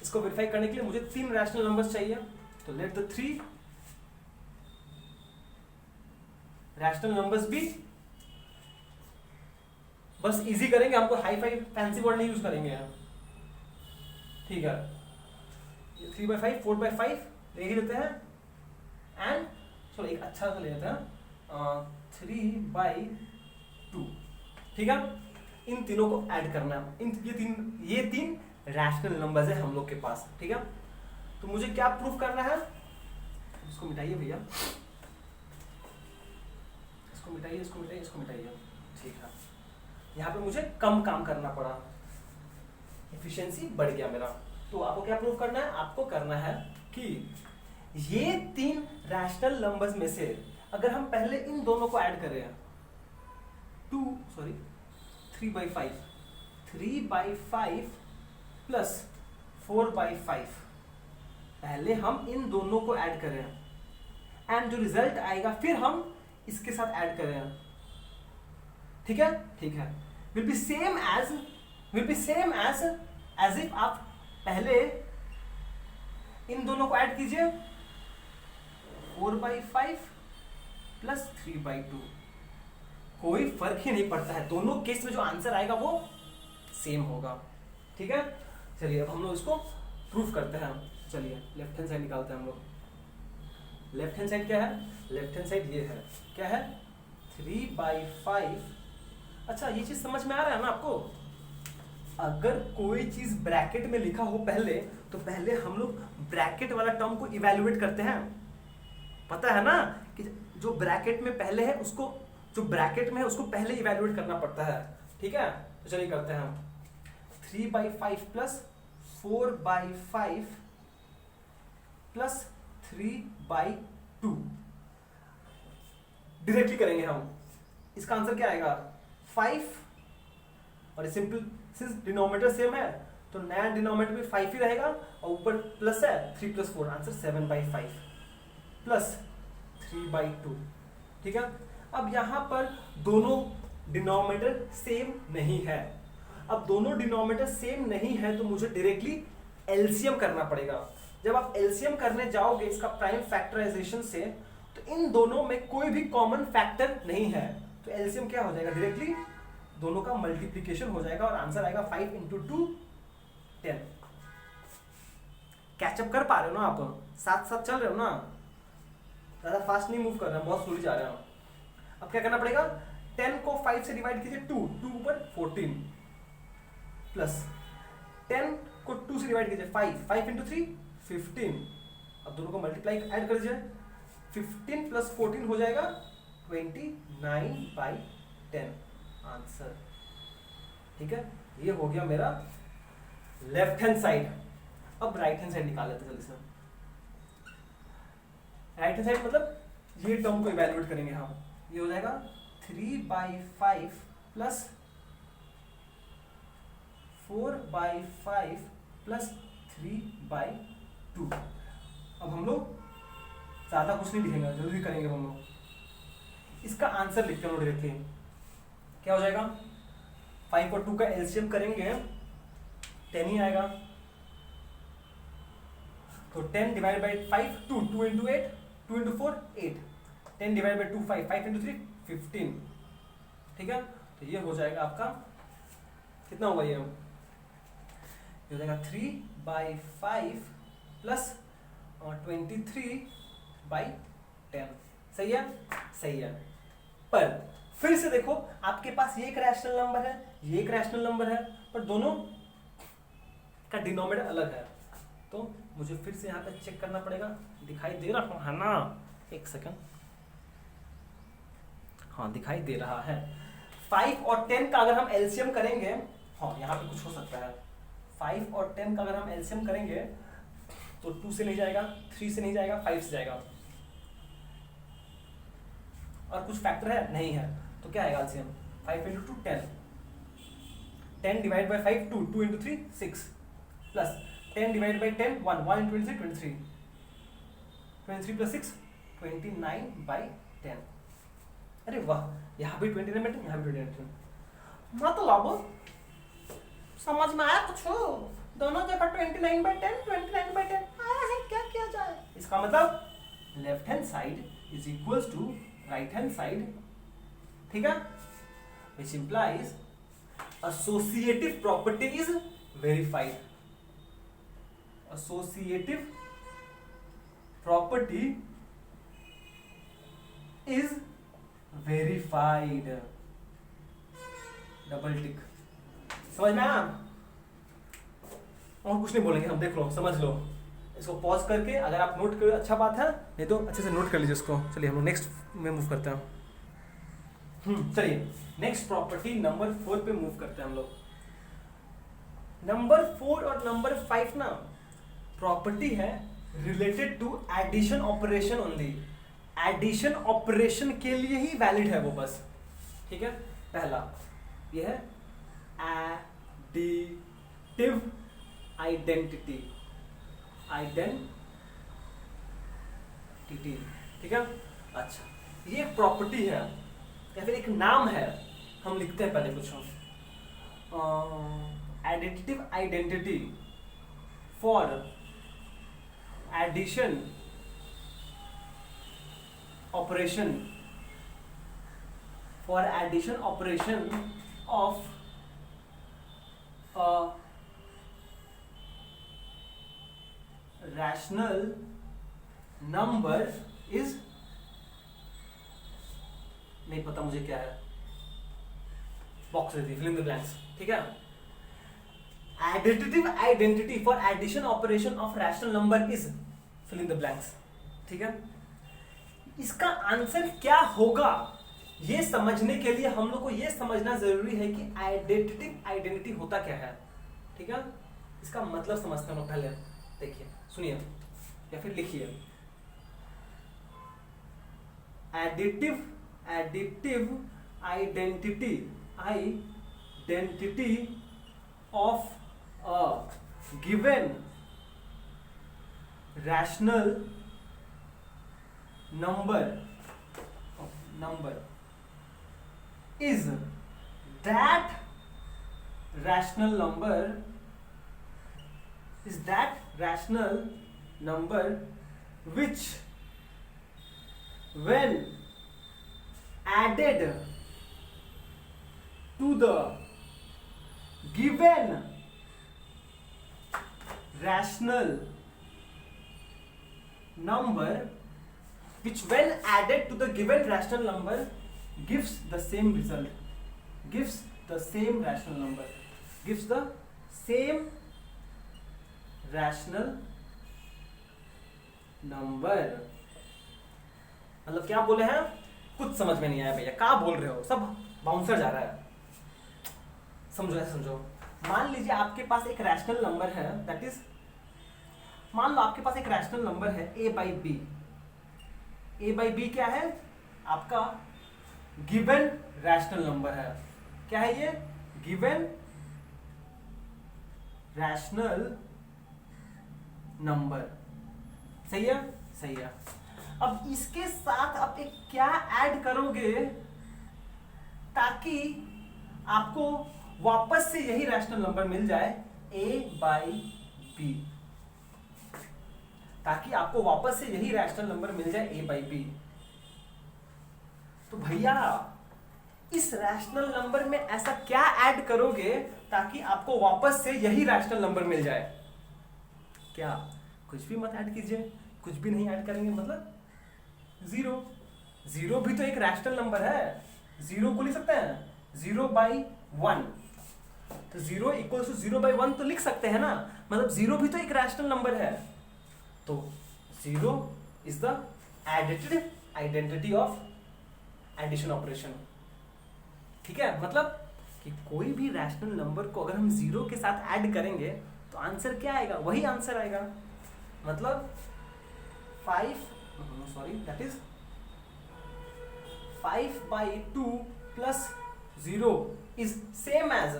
इसको वेरीफाई करने के लिए मुझे तीन रैशनल नंबर्स चाहिए, तो let the three rational numbers भी, बस इजी करेंगे, हमको हाई फाई फैंसी वर्ड नहीं यूज करेंगे। ठीक है, 3/5, 4/5 ले ही लेते हैं, एंड चलो एक अच्छा सा ले लेते हैं 3/2। ठीक है, इन तीनों को ऐड करना है, ये तीन रैशनल नंबर्स है हम लोग के पास। ठीक है, तो मुझे क्या प्रूफ करना है, इसको मिटाइए भैया, इसको मिटाइए, इसको मिटाइए, इसको मिटाइए। ठीक है, यहाँ पे मुझे कम काम करना पड़ा, एफिशिएंसी बढ़ गया मेरा। तो आपको क्या प्रूफ करना है, आपको करना है कि ये तीन रैशनल नंबर्स में से अगर हम पहले इन दोनों को ऐड करें, 3/5, 3/5 प्लस 4/5, पहले हम इन दोनों को ऐड करें एंड जो रिजल्ट आएगा फिर हम इसके साथ ऐड करें, ठीक है, ठीक है। Will be same as if आप पहले इन दोनों को ऐड कीजिए, 4/5 प्लस 3/2, कोई फर्क ही नहीं पड़ता है, दोनों केस में जो आंसर आएगा वो सेम होगा, ठीक है। चलिए अब हम लोग इसको प्रूफ करते हैं। चलिए लेफ्ट हैंड साइड निकालते हैं हम लोग। लेफ्ट हैंड साइड क्या है, लेफ्ट हैंड साइड ये है, क्या है, 3/5। अच्छा ये चीज समझ में आ रहा है ना आपको, अगर कोई चीज ब्रैकेट में लिखा हो पहले, तो पहले हम लोग ब्रैकेट वाला टर्म को इवैल्यूएट करते हैं, पता है ना कि जो ब्रैकेट में पहले है उसको, जो ब्रैकेट में है उसको पहले इवैल्यूएट करना पड़ता है, ठीक है। तो चलिए करते हैं हम, 3/5 प्लस 4/5 प्लस 3/2 डायरेक्टली करेंगे हम। इसका आंसर क्या आएगा, 5, और सिंपल, सिंस डिनोमिनेटर सेम है तो नया डिनोमिनेटर भी 5 ही रहेगा, और ऊपर प्लस है 3 + 4, आंसर 7/5 प्लस 3/2, ठीक है। अब यहां पर दोनों डिनोमिनेटर सेम नहीं है, अब दोनों डिनोमिनेटर सेम नहीं है तो मुझे डायरेक्टली एलसीएम करना पड़ेगा। जब आप एलसीएम करने जाओगे इसका प्राइम फैक्टराइजेशन से, तो इन दोनों में कोई भी कॉमन फैक्टर नहीं है, तो एलसीएम क्या हो जाएगा, डायरेक्टली दोनों का मल्टीप्लिकेशन हो जाएगा और आंसर आएगा 5 × 2 10। कैचअप कर पा रहे हो ना आप, साथ साथ चल रहे हो ना, ज्यादा फास्ट नहीं मूव कर रहे हैं, बहुत स्लोली जा रहे हो। अब क्या करना पड़ेगा, 10 को 5 से डिवाइड कीजिए, 2 ऊपर 14 प्लस 10 को 2 से डिवाइड कीजिए, 5 × 3 15। अब दोनों को मल्टीप्लाई ऐड कर दीजिए, 15 + 14 हो जाएगा 29/10 आंसर, ठीक है। ये हो गया मेरा लेफ्ट हैंड साइड। अब राइट हैंड साइड निकाल लेते जल्दी से। राइट हैंड साइड मतलब ये टर्म को इवैल्यूएट करेंगे हम, ये हो जाएगा 3/5 प्लस 4/5 प्लस 3/2। अब हम लोग ज्यादा कुछ नहीं लिखेंगे, जल्दी करेंगे हम लोग। इसका आंसर लिखते हैं डायरेक्टली, क्या हो जाएगा, 5 और 2 का एलसीएम करेंगे 10 ही आएगा, तो 10 डिवाइड बाई 5 2 × 8 2 × 4 8, 10 डिवाइड बाई 2 5 5 × 3 15, ठीक है। तो ये हो जाएगा आपका, कितना होगा ये हो जाएगा 3/5 प्लस 23/10, सही है, सही है। पर फिर से देखो, आपके पास ये एक रैशनल नंबर है, ये एक रैशनल नंबर है, पर दोनों का डिनोमिनेटर अलग है, तो मुझे फिर से यहाँ पे चेक करना पड़ेगा। दिखाई दे रहा है ना, एक सेकंड, हाँ दिखाई दे रहा है। 5 और 10 का अगर हम एलसीएम करेंगे, हाँ यहाँ पे कुछ हो सकता है, 5 और 10 का अगर हम एलसीएम करेंगे तो 2 से नहीं जाएगा, 3 से नहीं जाएगा, 5 से जाएगा, और कुछ फैक्टर है नहीं है, तो क्या आएगा LCM, 5 × 2 10, 10 divide by 5 2 2 × 3 6 plus 10 divide by 10 1 1 × 23 23 23 plus 6 29/10। अरे वाह, यहाँ भी 29/10, यहाँ भी 29/10, मतलब समझ में आया कुछ, दोनों जगह 29/10 29/10 आया है, क्या किया जाए। इसका मतलब left hand side is equals to right hand side, ठीक है, which implies associative property is verified. Associative property is verified. Double tick, समझ में आया। और कुछ नहीं बोलेंगे हम, देख लो समझ लो, इसको पॉज करके अगर आप नोट करो अच्छा बात है, नहीं तो अच्छे से नोट कर लीजिए इसको। चलिए हम लोग नेक्स्ट में मूव करते हैं। चलिए नेक्स्ट प्रॉपर्टी नंबर 4 पे मूव करते हैं हम लोग। नंबर 4 और नंबर 5 ना प्रॉपर्टी है related to addition operation only, addition operation के लिए ही वैलिड है वो बस, ठीक है। पहला ये है एडिटिव आइडेंटिटी, ठीक है। अच्छा, ये एक प्रॉपर्टी है या फिर एक नाम है, हम लिखते हैं पहले कुछ additive identity for addition operation of rational number is, नहीं पता मुझे क्या है, बॉक्स रहती, फिल इन द ब्लैंक्स, ठीक है। Additive identity for addition operation of rational number is, fill in the blanks, ठीक है। इसका आंसर क्या होगा ये समझने के लिए हम लोग को ये समझना जरूरी है कि आइडेंटिटिव आइडेंटिटी होता क्या है, ठीक है। इसका मतलब समझते हैं लोग, पहले देखिए, सुनिए या फिर लिखिए। Additive identity of a given rational number is that rational number which when added to the given rational number which when added to the given rational number gives the same result, gives the same rational number, gives the same rational number। मतलब क्या बोले हैं, कुछ समझ में नहीं आया भैया, क्या बोल रहे हो, सब बाउंसर जा रहा है। समझो, ऐसे समझो, मान लीजिए आपके पास एक रैशनल नंबर है, दैट इज, मान लो आपके पास एक रैशनल नंबर है a by b। a by b क्या है, आपका गिवन रैशनल नंबर है। क्या है ये, गिवन रैशनल नंबर, सही है, सही है। अब इसके साथ आप एक क्या ऐड करोगे ताकि आपको वापस से यही रैशनल नंबर मिल जाए, a by b, ताकि आपको वापस से यही रैशनल नंबर मिल जाए a by b। तो भैया इस रैशनल नंबर में ऐसा क्या ऐड करोगे ताकि आपको वापस से यही रैशनल नंबर मिल जाए? क्या, कुछ भी मत ऐड कीजिए, कुछ भी नहीं ऐड करेंगे, मतलब जीरो। जीरो भी तो एक रैशनल नंबर है, जीरो को लिख सकते हैं 0/1, तो 0 इक्वल्स टू 0/1 तो लिख सकते हैं ना, मतलब जीरो भी तो एक रैशनल नंबर है। तो zero is the additive identity of addition operation, ठीक है। मतलब कि कोई भी रैशनल नंबर को अगर हम जीरो के साथ ऐड करेंगे तो आंसर क्या आएगा, वही आंसर आएगा। मतलब 5/2 plus 0 is same as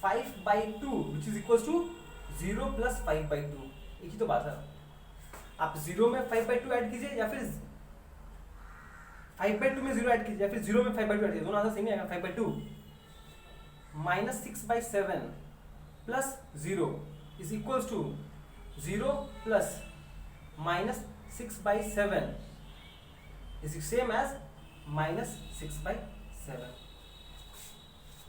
5/2 which is equals to 0 plus 5/2, एक ही तो बात है। आप 0 में 5/2 ऐड कीजिए या फिर 5/2 में 0 ऐड कीजिए या फिर 0 में 5/2 ऐड कीजिए, दोनों आंसर सेम ही आएगा। 5/2 -6/7 plus 0 is equals to 0 plus -6/7 is same as -6/7।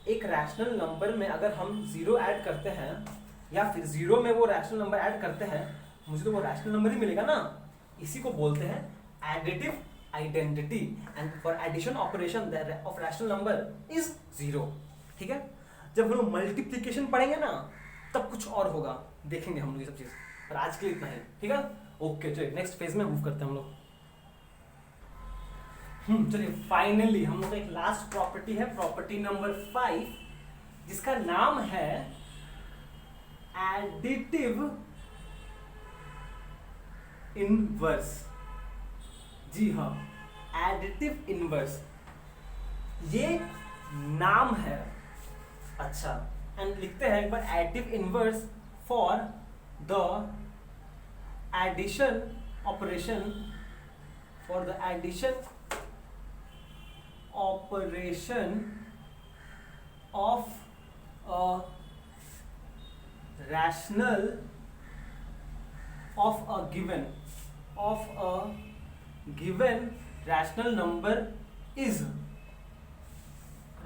एक रैशनल नंबर में अगर हम 0 ऐड करते हैं या फिर 0 में वो रैशनल नंबर ऐड करते हैं, मुझे तो वो रैशनल नंबर ही मिलेगा ना। इसी को बोलते हैं additive identity, and for addition operation of rational number is 0, ठीक है। जब हम मल्टीप्लिकेशन पढ़ेंगे ना तब कुछ और होगा, देखेंगे हम लोग ये सब चीज, पर आज के लिए इतना ही, ठीक है। ओके, चलिए नेक्स्ट फेज में मूव करते हैं हम लोग। चलिए फाइनली हम लोग का एक लास्ट प्रॉपर्टी है, प्रॉपर्टी नंबर 5, जिसका नाम है एडिटिव इनवर्स। जी हाँ, एडिटिव इनवर्स ये नाम है। अच्छा, एंड लिखते हैं एक बार, additive inverse for the addition operation for the addition operation of a rational of a given rational number is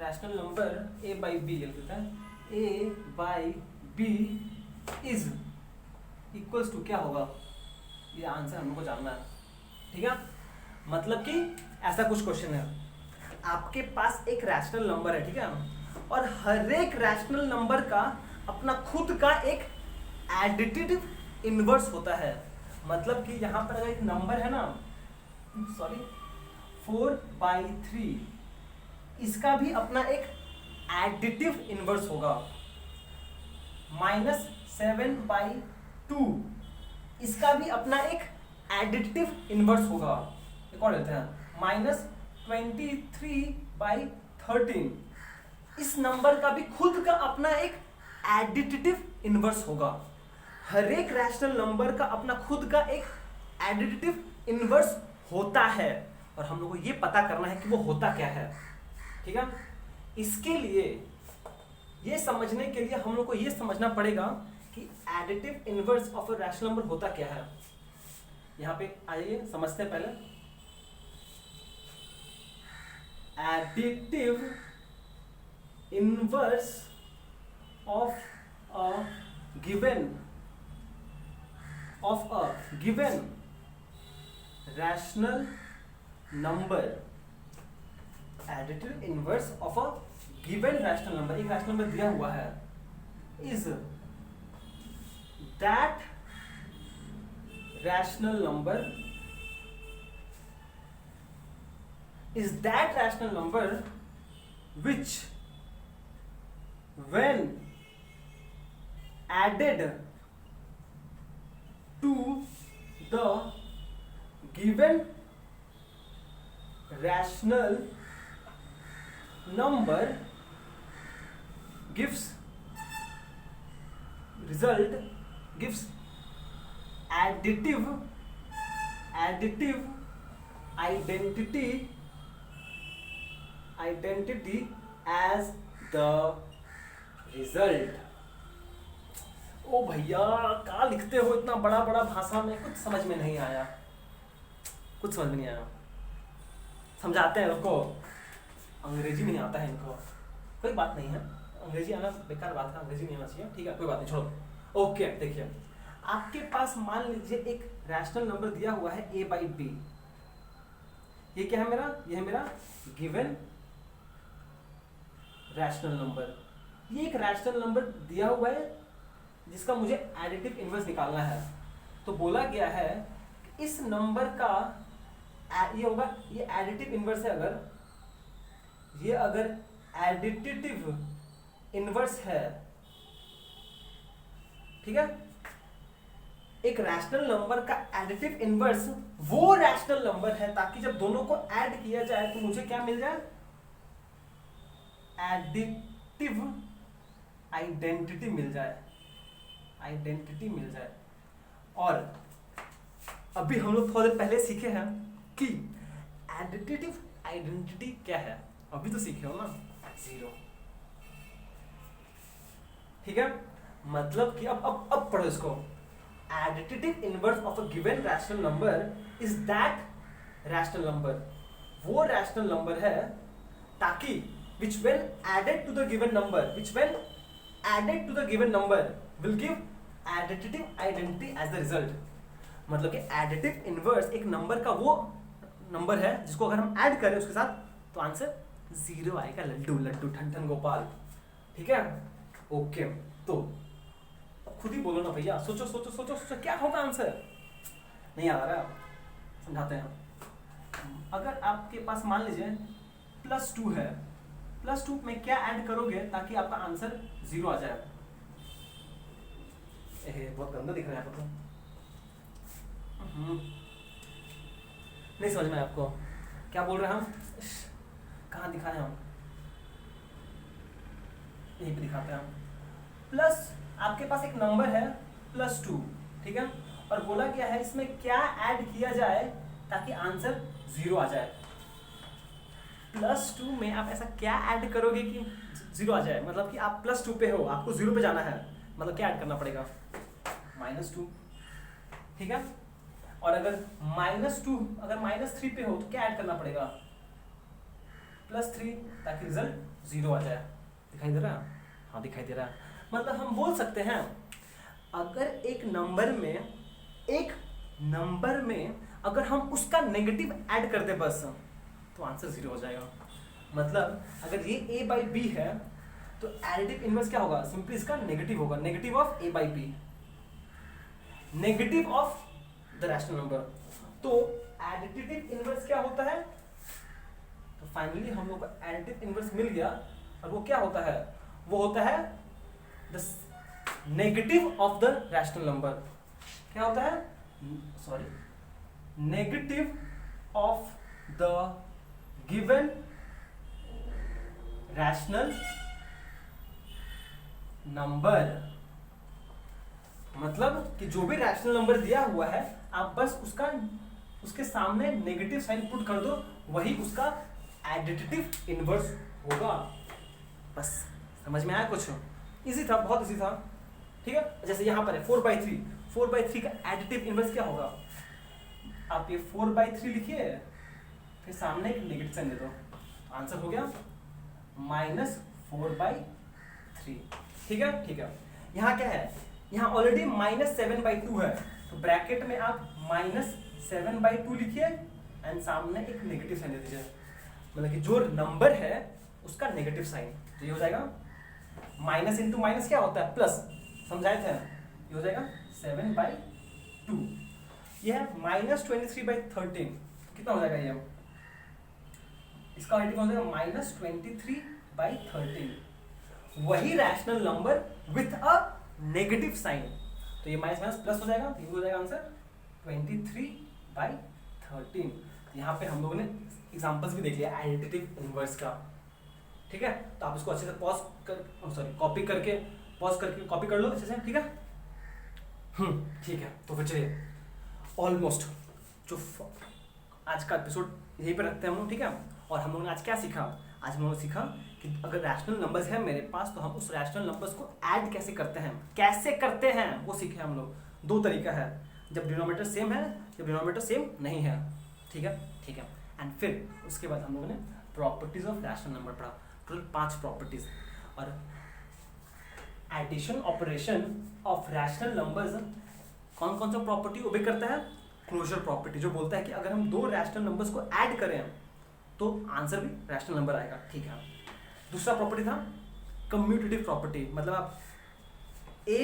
rational number a by b लिख देते हैं, a by b is equals to क्या होगा, ये आंसर हमको जानना है, ठीक है। मतलब कि ऐसा कुछ क्वेश्चन है, आपके पास एक रैशनल नंबर है, ठीक है, और हर एक रैशनल नंबर का अपना खुद का एक एडिटिव इनवर्स होता है। मतलब कि यहाँ पर अगर एक नंबर है ना, सॉरी 4/3, इसका भी अपना एक एडिटिव इनवर्स होगा। -7/2, इसका भी अपना एक एडिटिव इनवर्स होगा। एक और लेते हैं, -23/13, इस नंबर का भी खुद का अपना एक एडिटिव इनवर्स होगा। हर एक रैशनल नंबर का अपना खुद का एक एडिटिव इनवर्स होता है, और हम लोग को ये पता करना है कि वो होता क्या है, ठीक है। इसके लिए, ये समझने के लिए हम लोग को ये समझना पड़ेगा कि additive inverse of a rational number होता क्या है। यहाँ पे आइए समझते हैं पहले। Additive inverse of a given rational number, additive inverse of a given rational number, एक रैशनल नंबर दिया हुआ है, is that rational number which when added to the given rational number gives additive identity as the result। ओ भैया क्या लिखते हो इतना बड़ा बड़ा भाषा में, कुछ समझ में नहीं आया, समझाते हैं उसको, अंग्रेजी नहीं आता है इनको, कोई बात नहीं है, अंग्रेजी आना बेकार बात है, अंग्रेजी नहीं आना चाहिए, ठीक है, कोई बात नहीं, छोड़ो। ओके, देखिए आपके पास मान लीजिए एक रैशनल नंबर दिया हुआ है a by b, ये क्या है मेरा, ये है मेरा गिवन रैशनल नंबर। ये एक रैशनल नंबर दिया हुआ है जिसका मुझे एडिटिव इनवर्स निकालना है। तो बोला गया है कि इस नंबर का ये होगा, ये एडिटिव इनवर्स है, अगर एडिटिव इनवर्स है, ठीक है, एक रैशनल नंबर का एडिटिव इनवर्स वो रैशनल नंबर है ताकि जब दोनों को ऐड किया जाए तो मुझे क्या मिल जाए, एडिटिव आइडेंटिटी मिल जाए। और अभी हम लोग थोड़ी देर पहले सीखे हैं कि एडिटिव आइडेंटिटी क्या है, अभी तो सीखे हो ना, 0, ठीक है। मतलब कि अब पढ़ो इसको। Additive inverse of a given rational number is that rational number, वो रैशनल नंबर है ताकि which when added to the given number will give additive identity as the result। मतलब कि एडिटिव इनवर्स एक नंबर का वो नंबर है जिसको अगर हम ऐड करें उसके साथ तो आंसर 0 आएगा, लड्डू ठन ठन गोपाल, ठीक है। ओके, तो अब खुद ही बोलो ना भैया, सोचो क्या होगा आंसर, नहीं आ रहा, समझाते हैं। अगर आपके पास मान लीजिए +2 है, +2 में क्या ऐड करोगे ताकि आपका आंसर 0 आ जाए। बहुत गंदा दिख रहा है आपको, नहीं समझ में आपको क्या बोल रहे हैं हम, कहाँ दिखाए हम, यहीं पे दिखाते हैं हम। प्लस आपके पास एक नंबर है +2, ठीक है, और बोला गया है इसमें क्या ऐड किया जाए ताकि आंसर 0 आ जाए। +2 में आप ऐसा क्या ऐड करोगे कि 0 आ जाए, मतलब कि आप +2 पे हो, आपको 0 पे जाना है, मतलब क्या ऐड करना पड़ेगा, -2, ठीक है। और अगर -2 अगर -3 पे हो तो क्या ऐड करना पड़ेगा, +3, ताकि रिजल्ट 0 आ जाए। दिखाई दे रहा है? हाँ दिखाई दे रहा है। मतलब हम बोल सकते हैं अगर एक नंबर में अगर हम उसका नेगेटिव ऐड कर दे बस, तो आंसर 0 हो जाएगा। मतलब अगर ये a/b है तो एडिटिव इनवर्स क्या होगा, सिंपली इसका नेगेटिव होगा, negative of a/b, negative of the rational number. तो एडिटिव इनवर्स क्या होता है, तो फाइनली हम लोग को एडिटिव इनवर्स मिल गया। और वो क्या होता है, वो होता है the negative of the rational number. क्या होता है, sorry, negative of the given rational number. मतलब कि जो भी रैशनल नंबर दिया हुआ है आप बस उसके सामने नेगेटिव साइन पुट कर दो, वही उसका एडिटिव इनवर्स होगा। बस समझ में आया कुछ? इजी था, बहुत इजी था, ठीक है। जैसे यहाँ पर है 4/3 का एडिटिव इनवर्स क्या होगा, आप ये 4/3 लिखिए, फिर सामने एक नेगेटिव साइन दे दो, आंसर हो गया -4/3, ठीक है, ठीक है। यहाँ क्या है, यहाँ ऑलरेडी -7/2 है, तो ब्रैकेट में आप -7/2 लिखिए एंड सामने एक नेगेटिव साइन दे दीजिए, मतलब कि जो नंबर है उसका नेगेटिव साइन। तो ये हो जाएगा माइनस इंटू माइनस क्या होता है, प्लस, समझाए थे, ये हो जाएगा 7/2। ये है -23/13, कितना हो जाएगा ये, इसका एडिटिव हो जाएगा -23/13, वही rational number with a negative sign. तो ये माइनस माइनस प्लस हो जाएगा, तो ये हो जाएगा आंसर 23/13। यहाँ पे हम लोगों ने एग्जांपल्स भी देख लिया एडिटिव इनवर्स का, ठीक है। तो आप इसको अच्छे से कॉपी करके कॉपी कर लो अच्छे से, ठीक है। ठीक है, तो फिर चलिए ऑलमोस्ट जो आज का एपिसोड यहीं पे रखते हैं हम लोग, ठीक है। और हम लोगों ने आज क्या सीखा, आज हम लोगों ने सीखा कि अगर रैशनल नंबर्स है मेरे पास तो हम उस रैशनल नंबर्स को ऐड कैसे करते हैं, वो सीखे हम लोग। 2 तरीका है, जब डिनोमिनेटर सेम है, जब डिनोमिनेटर सेम नहीं है, ठीक है, ठीक है। एंड फिर उसके बाद हम लोगों ने प्रॉपर्टीज ऑफ रैशनल नंबर पढ़ा, टोटल 5 प्रॉपर्टीज। और addition operation of rational numbers कौन कौन सा प्रॉपर्टी ओबे करता है, क्लोजर प्रॉपर्टी, जो बोलता है कि अगर हम 2 रैशनल नंबर्स को ऐड करें तो आंसर भी रैशनल नंबर आएगा, ठीक है। दूसरा प्रॉपर्टी था कम्यूटेटिव प्रॉपर्टी, मतलब आप a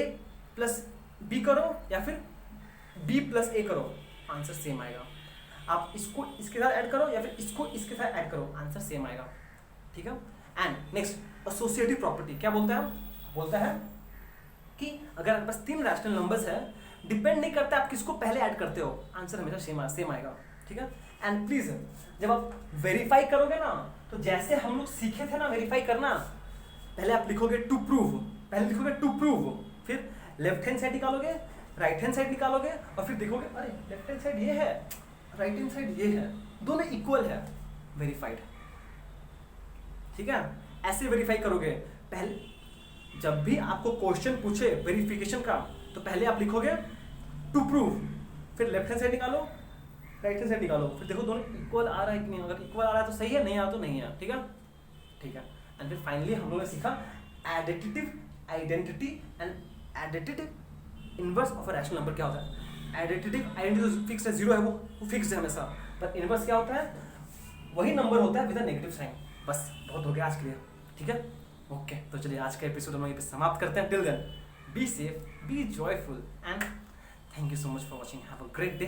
+ b करो या फिर b + a करो, आंसर सेम आएगा। आप इसको इसके साथ ऐड करो या फिर इसको इसके साथ ऐड करो, आंसर सेम आएगा, ठीक है। एंड नेक्स्ट एसोसिएटिव प्रॉपर्टी क्या बोलता है, बोलता है कि अगर आपके पास 3 रैशनल नंबर्स है, डिपेंड नहीं करता आप किसको पहले ऐड करते हो, आंसर हमेशा सेम आएगा, ठीक है। एंड प्लीज जब आप वेरीफाई करोगे ना, तो जैसे हम लोग सीखे थे ना वेरीफाई करना, पहले आप लिखोगे टू प्रूव, फिर लेफ्ट हैंड साइड निकालोगे, राइट हैंड साइड निकालोगे, और फिर देखोगे अरे लेफ्ट हैंड साइड ये है, राइट हैंड साइड ये है, दोनों इक्वल है, वेरीफाइड, ठीक है। ऐसे वेरीफाई करोगे। पहले जब भी आपको क्वेश्चन पूछे वेरिफिकेशन का, तो पहले आप लिखोगे टू प्रूव, फिर लेफ्ट हैंड साइड निकालो, राइट हैंड साइड निकालो, फिर देखो दोनों इक्वल आ रहा है कि नहीं, अगर इक्वल आ रहा है तो सही है, नहीं आ रहा तो नहीं है, ठीक है, ठीक है। एंड फिर फाइनली हम लोगों ने सीखा additive identity and additive inverse of a rational number क्या होता है। एडिटिव आइडेंटिटी जो फिक्स है, 0 है, वो फिक्स है हमेशा, पर इनवर्स क्या होता है, वही नंबर होता है विद अ नेगेटिव साइन। बस बहुत हो गया आज के लिए, ठीक है, ओके। तो चलिए आज का एपिसोड हम यहीं पे समाप्त करते हैं। Till then be safe, be joyful and thank you so much for watching, have a great day.